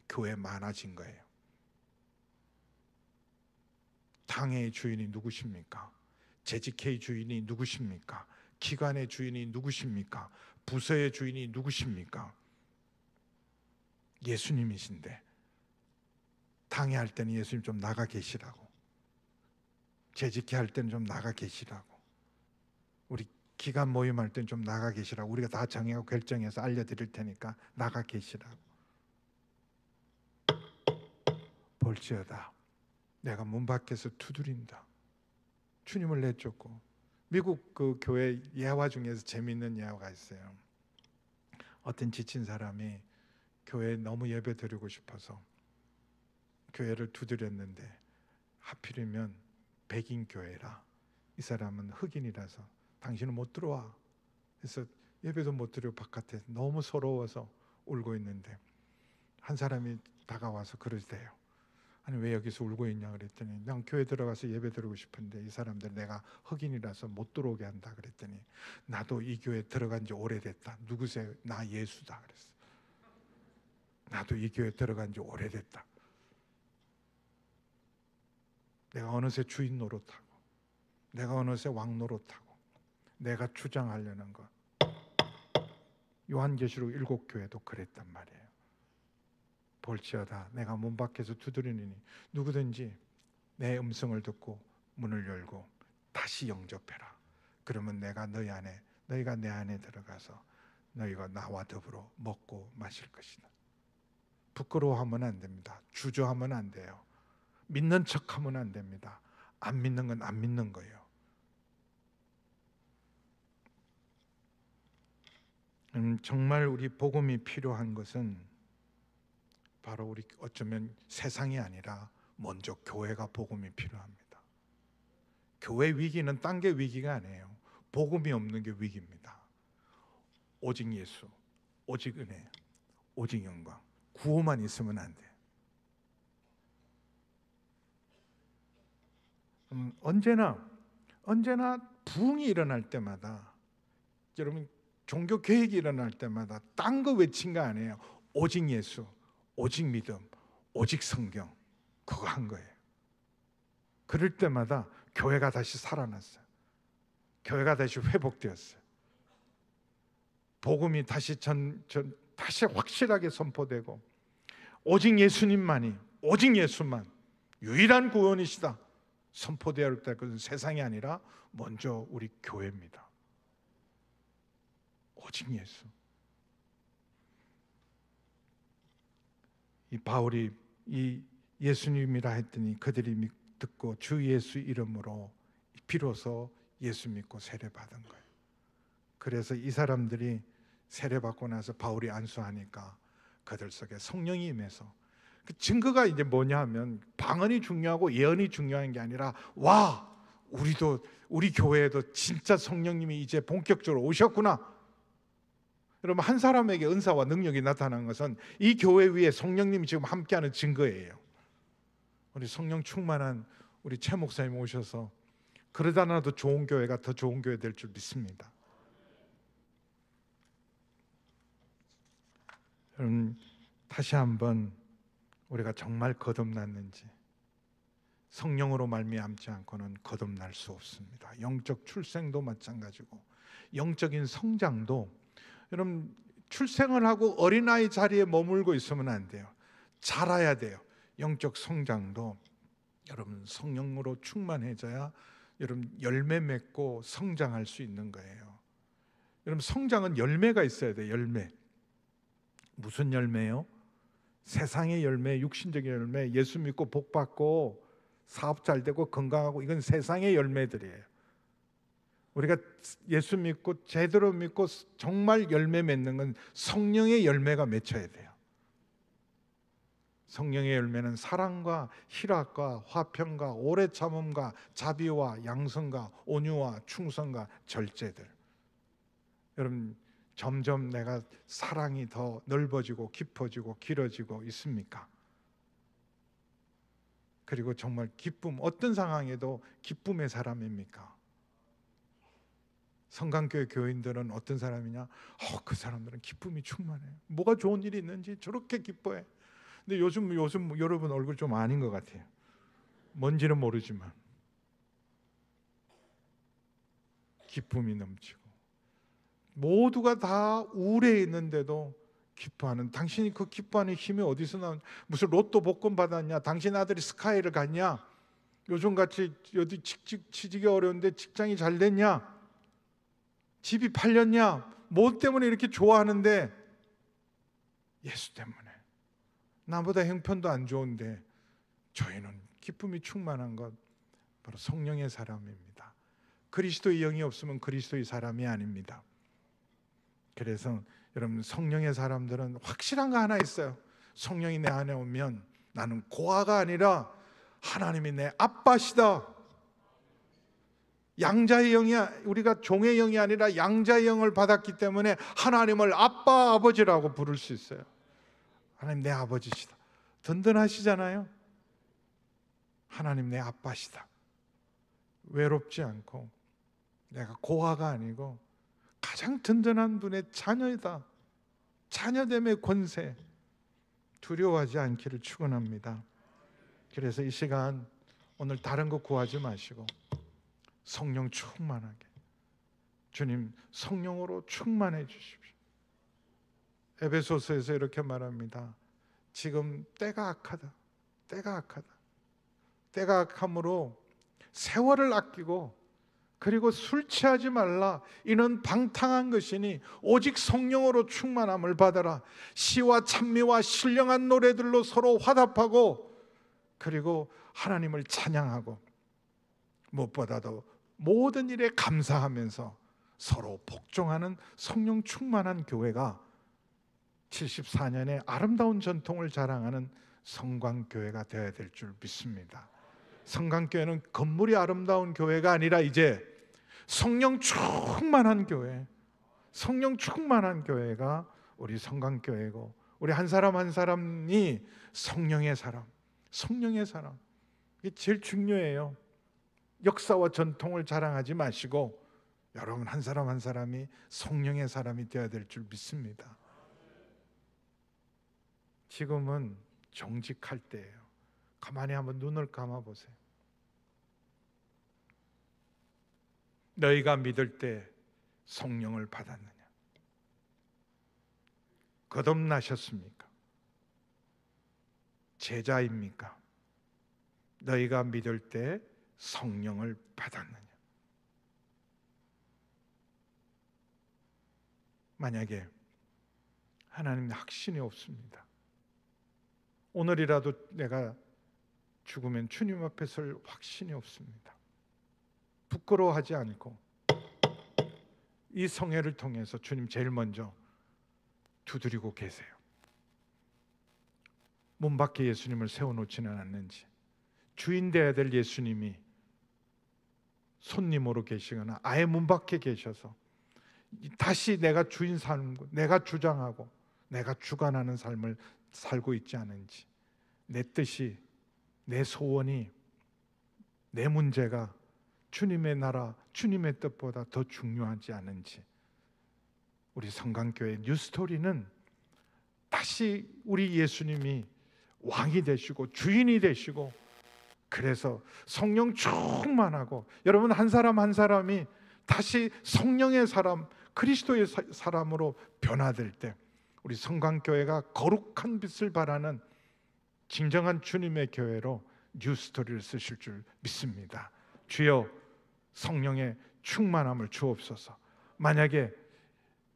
교회 많아진 거예요. 당회의 주인이 누구십니까? 재직회의 주인이 누구십니까? 기관의 주인이 누구십니까? 부서의 주인이 누구십니까? 예수님이신데 당회할 때는 예수님 좀 나가 계시라고, 재직회 할 때는 좀 나가 계시라고, 우리 기관 모임할 때는 좀 나가 계시라고, 우리가 다 정하고 결정해서 알려드릴 테니까 나가 계시라고. 볼지어다 내가 문 밖에서 두드린다. 주님을 내쫓고. 미국 그 교회 예화 중에서 재미있는 예화가 있어요. 어떤 지친 사람이 교회에 너무 예배 드리고 싶어서 교회를 두드렸는데 하필이면 백인 교회라 이 사람은 흑인이라서 당신은 못 들어와. 그래서 예배도 못 드리고 바깥에 너무 서러워서 울고 있는데 한 사람이 다가와서 그러대요. 아니 왜 여기서 울고 있냐 그랬더니 난 교회 들어가서 예배 드리고 싶은데 이 사람들 내가 흑인이라서 못 들어오게 한다 그랬더니 나도 이 교회 들어간 지 오래됐다. 누구세요? 나 예수다 그랬어. 나도 이 교회 들어간 지 오래됐다. 내가 어느새 주인 노릇하고 내가 어느새 왕 노릇하고 내가 주장하려는 것. 요한계시록 7교회도 그랬단 말이에요. 볼지어다 내가 문 밖에서 두드리니 누구든지 내 음성을 듣고 문을 열고 다시 영접해라. 그러면 내가 너희가 내 안에 들어가서 너희가 나와 더불어 먹고 마실 것이다. 부끄러워하면 안 됩니다. 주저하면 안 돼요. 믿는 척하면 안 됩니다. 안 믿는 건 안 믿는 거예요. 정말 우리 복음이 필요한 것은 바로 우리 어쩌면 세상이 아니라 먼저 교회가 복음이 필요합니다. 교회 위기는 딴 게 위기가 아니에요. 복음이 없는 게 위기입니다. 오직 예수, 오직 은혜, 오직 영광, 구호만 있으면 안 돼요. 언제나 부흥이 일어날 때마다 여러분 종교 계획이 일어날 때마다 딴 거 외친 거 아니에요. 오직 예수, 오직 믿음, 오직 성경 그거 한 거예요. 그럴 때마다 교회가 다시 살아났어요. 교회가 다시 회복되었어요. 복음이 다시 다시 확실하게 선포되고 오직 예수님만이 오직 예수만 유일한 구원이시다 선포되어야 할 때 그것은 세상이 아니라 먼저 우리 교회입니다. 오직 예수. 이 바울이 이 예수님이라 했더니 그들이 듣고 주 예수 이름으로 비로소 예수 믿고 세례 받은 거예요. 그래서 이 사람들이 세례 받고 나서 바울이 안수하니까 그들 속에 성령이 임해서 그 증거가 이제 뭐냐 하면 방언이 중요하고 예언이 중요한 게 아니라 와 우리 교회에도 진짜 성령님이 이제 본격적으로 오셨구나. 여러분 한 사람에게 은사와 능력이 나타나는 것은 이 교회 위에 성령님이 지금 함께하는 증거예요. 우리 성령 충만한 우리 최 목사님 오셔서 그러다 나도 좋은 교회가 더 좋은 교회 될 줄 믿습니다. 여러분 다시 한번 우리가 정말 거듭났는지 성령으로 말미암지 않고는 거듭날 수 없습니다. 영적 출생도 마찬가지고 영적인 성장도 여러분 출생을 하고 어린아이 자리에 머물고 있으면 안 돼요. 자라야 돼요. 영적 성장도 여러분 성령으로 충만해져야 여러분 열매 맺고 성장할 수 있는 거예요. 여러분 성장은 열매가 있어야 돼요. 열매. 무슨 열매요? 세상의 열매, 육신적인 열매, 예수 믿고 복 받고 사업 잘 되고 건강하고, 이건 세상의 열매들이에요. 우리가 예수 믿고 제대로 믿고 정말 열매 맺는 건 성령의 열매가 맺혀야 돼요. 성령의 열매는 사랑과 희락과 화평과 오래 참음과 자비와 양선과 온유와 충성과 절제들. 여러분 점점 내가 사랑이 더 넓어지고 깊어지고 길어지고 있습니까? 그리고 정말 기쁨, 어떤 상황에도 기쁨의 사람입니까? 성강교회 교인들은 어떤 사람이냐? 그 사람들은 기쁨이 충만해요. 뭐가 좋은 일이 있는지 저렇게 기뻐해. 근데 요즘 여러분 얼굴 좀 아닌 것 같아요. 뭔지는 모르지만 기쁨이 넘치고, 모두가 다 우울해 있는데도 기뻐하는, 당신이 그 기뻐하는 힘이 어디서 나온? 무슨 로또 복권 받았냐? 당신 아들이 스카이를 갔냐? 요즘같이 어디 취직이 어려운데 직장이 잘 됐냐? 집이 팔렸냐? 뭐 때문에 이렇게 좋아하는데? 예수 때문에. 나보다 형편도 안 좋은데 저희는 기쁨이 충만한 것 바로 성령의 사람입니다. 그리스도의 영이 없으면 그리스도의 사람이 아닙니다. 그래서 여러분 성령의 사람들은 확실한 거 하나 있어요. 성령이 내 안에 오면 나는 고아가 아니라 하나님이 내 아빠시다. 양자의 영이, 우리가 종의 영이 아니라 양자의 영을 받았기 때문에 하나님을 아빠 아버지라고 부를 수 있어요. 하나님 내 아버지시다. 든든하시잖아요. 하나님 내 아빠시다. 외롭지 않고 내가 고아가 아니고 가장 든든한 분의 자녀이다. 자녀됨의 권세, 두려워하지 않기를 축원합니다. 그래서 이 시간 오늘 다른 거 구하지 마시고 성령 충만하게, 주님 성령으로 충만해 주십시오. 에베소서에서 이렇게 말합니다. 지금 때가 악하다. 때가 악하다. 때가 악함으로 세월을 아끼고, 그리고 술 취하지 말라. 이는 방탕한 것이니 오직 성령으로 충만함을 받아라. 시와 찬미와 신령한 노래들로 서로 화답하고, 그리고 하나님을 찬양하고, 무엇보다도 모든 일에 감사하면서 서로 복종하는 성령 충만한 교회가 74년의 아름다운 전통을 자랑하는 성광교회가 되어야 될 줄 믿습니다. 성광교회는 건물이 아름다운 교회가 아니라 이제 성령 충만한 교회, 성령 충만한 교회가 우리 성광교회고, 우리 한 사람 한 사람이 성령의 사람, 성령의 사람. 이게 제일 중요해요. 역사와 전통을 자랑하지 마시고 여러분 한 사람 한 사람이 성령의 사람이 되어야 될 줄 믿습니다. 지금은 정직할 때예요. 가만히 한번 눈을 감아보세요. 너희가 믿을 때 성령을 받았느냐? 거듭나셨습니까? 제자입니까? 너희가 믿을 때 성령을 받았느냐? 만약에 하나님 확신이 없습니다. 오늘이라도 내가 죽으면 주님 앞에 설 확신이 없습니다. 부끄러워하지 않고 이 성회를 통해서 주님 제일 먼저 두드리고 계세요. 문 밖에 예수님을 세워놓지는 않는지, 주인 되어야 될 예수님이 손님으로 계시거나 아예 문 밖에 계셔서 다시 내가 주인 삶, 내가 주장하고 내가 주관하는 삶을 살고 있지 않은지, 내 뜻이, 내 소원이, 내 문제가 주님의 나라, 주님의 뜻보다 더 중요하지 않은지. 우리 성강교회 뉴스토리는 다시 우리 예수님이 왕이 되시고 주인이 되시고, 그래서 성령 충만하고 여러분 한 사람 한 사람이 다시 성령의 사람, 그리스도의 사람으로 변화될 때 우리 성강교회가 거룩한 빛을 발하는 진정한 주님의 교회로 뉴스토리를 쓰실 줄 믿습니다. 주여 성령의 충만함을 주옵소서. 만약에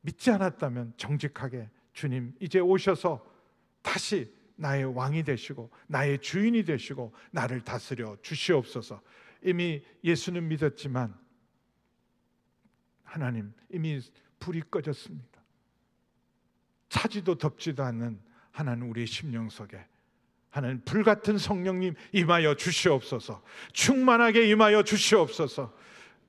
믿지 않았다면 정직하게 주님 이제 오셔서 다시 나의 왕이 되시고 나의 주인이 되시고 나를 다스려 주시옵소서. 이미 예수는 믿었지만 하나님 이미 불이 꺼졌습니다. 차지도 덥지도 않는 하나님 우리의 심령 속에 하나님 불같은 성령님 임하여 주시옵소서. 충만하게 임하여 주시옵소서.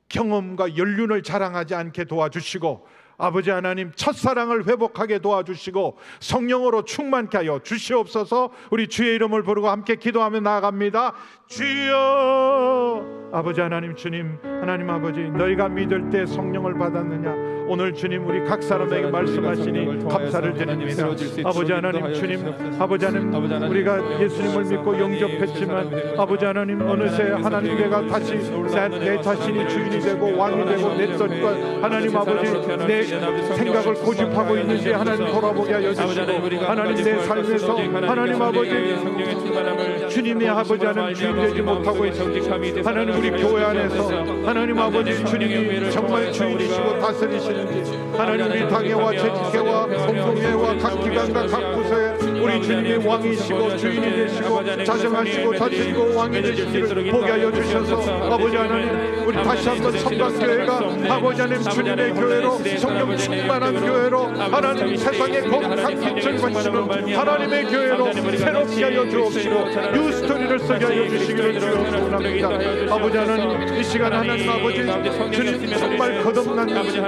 경험과 연륜을 자랑하지 않게 도와주시고 아버지 하나님 첫사랑을 회복하게 도와주시고 성령으로 충만케 하여 주시옵소서. 우리 주의 이름을 부르고 함께 기도하며 나아갑니다. 주여. 아버지 하나님 주님 하나님 아버지 너희가 믿을 때 성령을 받았느냐 오늘 주님 우리 각 사람에게 말씀하시니 감사를 드립니다. 아버지 하나님 주님 아버지 하나님 우리가 예수님을 믿고 영접했지만 아버지 하나님 어느새 하나님 내가 다시 내 자신이 주인이 되고 왕이 되고 내 뜻과 하나님 아버지 내 생각을 고집하고 있는지 하나님 돌아보게 하여 주시고 하나님 내 삶에서 하나님 아버지 주님의 아버지 하나님 주인 되지 못하고 있습니다. 하나님 우리 교회 안에서 하나님 아버지 주님이 정말 주인이시고 다스리시는지 하나님 우리 당회와 재직회와 공동회와 각 기관과 각 부서에 우리 주님이 왕이시고 주인이 되시고 자정하시고 다스리고 왕이 되시기를 보게 하여 주셔서 아버지 하나님 우리 다시 한번 성곽교회가 아버지 하나님 주님의 교회로 성령 충만한 교회로 하나님 세상에 거룩한 빛을 비추는 하나님의 교회로 새롭게 하여 주옵시고 뉴스토리를 쓰게 하여 주시기를 주여 원합니다. 아버지 하나님 이 시간 하나님 아버지 주님 정말 거듭났는지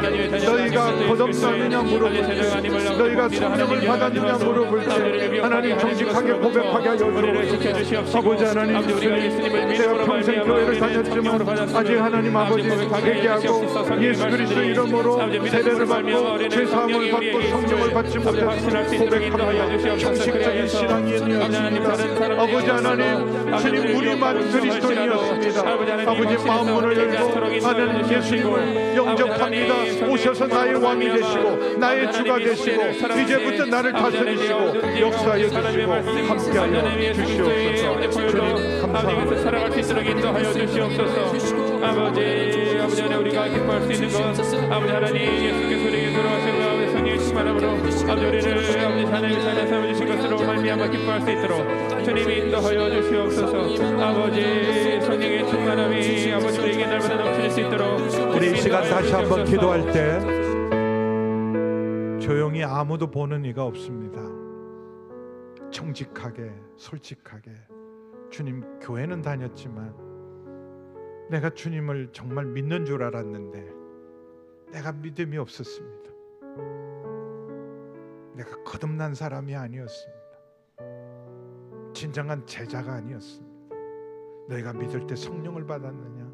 너희가 거듭났느냐 물어볼 때 너희가 성령을 받았느냐 물어볼 때 하나님 정직하게 고백하게 하여 주옵소서. 아버지 하나님 주님 내가 평생 교회를 다녔지만 아직 하나님 아버지 회개하고 예수 그리스도 이름으로 세례를 받고 죄사함을 받고 성령을 받지 못해서 고백합니다. 형식적인 신앙이 아니었습니다. 아버지 하나님 주님 우리만 그리스도인이었습니다. 아버지 마음문을 열고 하나님 예수님을 영접합니다. 오셔서 나의 왕이 되시고 나의 주가 되시고 이제부터 나를 다스리시고 역사하여 주시고 함께하여 주시옵소서. 주님 감사합니다. 살아갈 수 있도록 인도하여 주시옵소서. 아버지 하나님 우리가 기뻐할 수 있는 것 아버지 하나님 예수께서 우리에게 돌아오시고 아버지 성령의 충만함으로 아버지 우리를 아버지 하나님의 삶에 세워주신 것으로 말미암아 기뻐할 수 있도록 주님이 인도하여 주시옵소서. 아버지 성령의 충만함이 아버지 우리에게 날마다 넘칠 수 있도록 우리 이 시간 다시 한번 기도할 때 조용히 아무도 보는 이가 없습니다. 정직하게 솔직하게 주님 교회는 다녔지만 내가 주님을 정말 믿는 줄 알았는데 내가 믿음이 없었습니다. 내가 거듭난 사람이 아니었습니다. 진정한 제자가 아니었습니다. 너희가 믿을 때 성령을 받았느냐?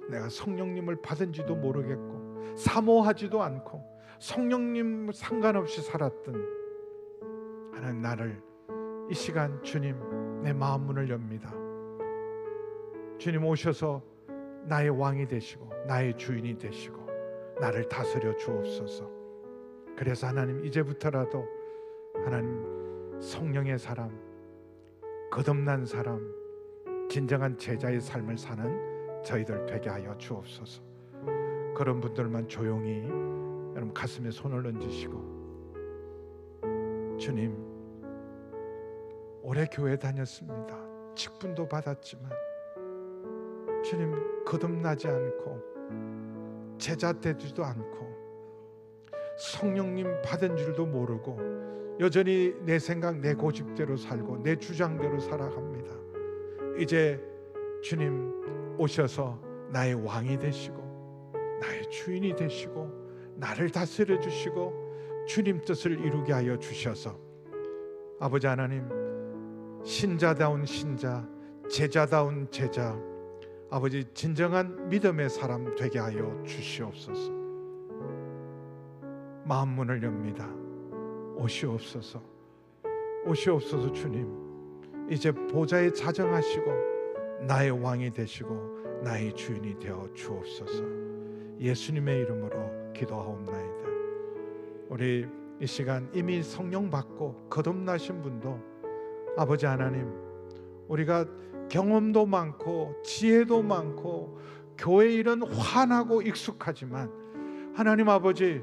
내가 성령님을 받은지도 모르겠고 사모하지도 않고 성령님 상관없이 살았던 하나님 나를 이 시간 주님 내 마음 문을 엽니다. 주님 오셔서 나의 왕이 되시고 나의 주인이 되시고 나를 다스려 주옵소서. 그래서 하나님 이제부터라도 하나님 성령의 사람 거듭난 사람 진정한 제자의 삶을 사는 저희들 되게 하여 주옵소서. 그런 분들만 조용히 여러분 가슴에 손을 얹으시고 주님 오래 교회 다녔습니다. 직분도 받았지만 주님 거듭나지 않고 제자 되지도 않고 성령님 받은 줄도 모르고 여전히 내 생각 내 고집대로 살고 내 주장대로 살아갑니다. 이제 주님 오셔서 나의 왕이 되시고 나의 주인이 되시고 나를 다스려 주시고 주님 뜻을 이루게 하여 주셔서 아버지 하나님 신자다운 신자 제자다운 제자 아버지 진정한 믿음의 사람 되게 하여 주시옵소서. 마음 문을 엽니다. 오시옵소서. 오시옵소서. 주님 이제 보좌에 자정하시고 나의 왕이 되시고 나의 주인이 되어 주옵소서. 예수님의 이름으로 기도하옵나이다. 우리 이 시간 이미 성령 받고 거듭나신 분도 아버지 하나님 우리가 경험도 많고 지혜도 많고 교회 일은 환하고 익숙하지만 하나님 아버지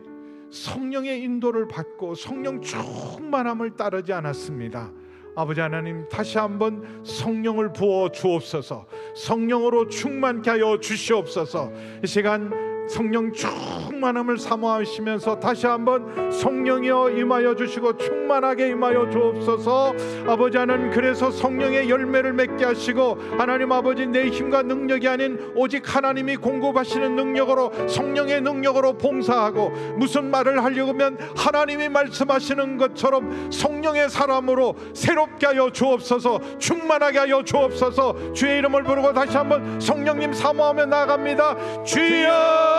성령의 인도를 받고 성령 충만함을 따르지 않았습니다. 아버지 하나님, 다시 한번 성령을 부어 주옵소서. 성령으로 충만케 하여 주시옵소서. 이 시간 성령 충만함을 사모하시면서 다시 한번 성령이여 임하여 주시고 충만하게 임하여 주옵소서. 아버지 하나님, 그래서 성령의 열매를 맺게 하시고 하나님 아버지, 내 힘과 능력이 아닌 오직 하나님이 공급하시는 능력으로, 성령의 능력으로 봉사하고, 무슨 말을 하려고 하면 하나님이 말씀하시는 것처럼 성령의 사람으로 새롭게 하여 주옵소서. 충만하게 하여 주옵소서. 주의 이름을 부르고 다시 한번 성령님 사모하며 나아갑니다. 주여!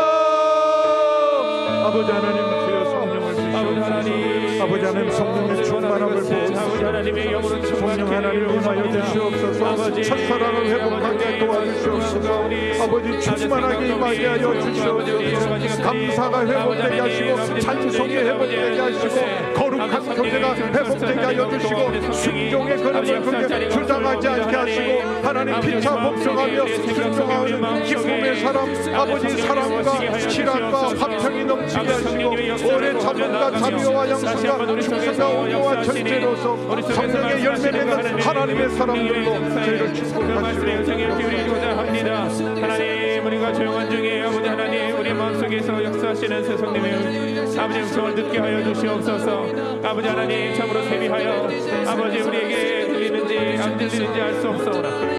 아버지 하나님, 주여 성령을 주시옵소서. 아버지 하나님, 성령의 충만함을 부어주시옵소서. 성령 하나님 임하여 주시옵소서. 첫사랑을 회복하게 도와주시옵소서. 아버지 충만하게 임하게 하여 주시옵소서. 감사가 회복되게 하시고, 찬송이 회복되게 하시고, 거룩한 교제가 회복되게 하여 주시고, 순종의 걸음을 주장하지 않게 하시고, 하나님 피차 복종하며 순종하는 기쁨의 사람, 아버지 사랑과 실학과 화평이 넘치게 하시고, 오래 자문과 자비와 양심과 충성과 온유와 절제로서 성령의 열매 맺는 하나님의 사람들로 저희를 축복하시옵소서. 하나님, 우리가 조용한 중에 아버지 하나님, 우리 마음속에서 역사하시는 스승님의 아버지 음성을 듣게 하여 주시옵소서. 아버지 하나님, 참으로 세비하여 아버지 우리에게 들리는지 안 들리는지 알 수 없사오나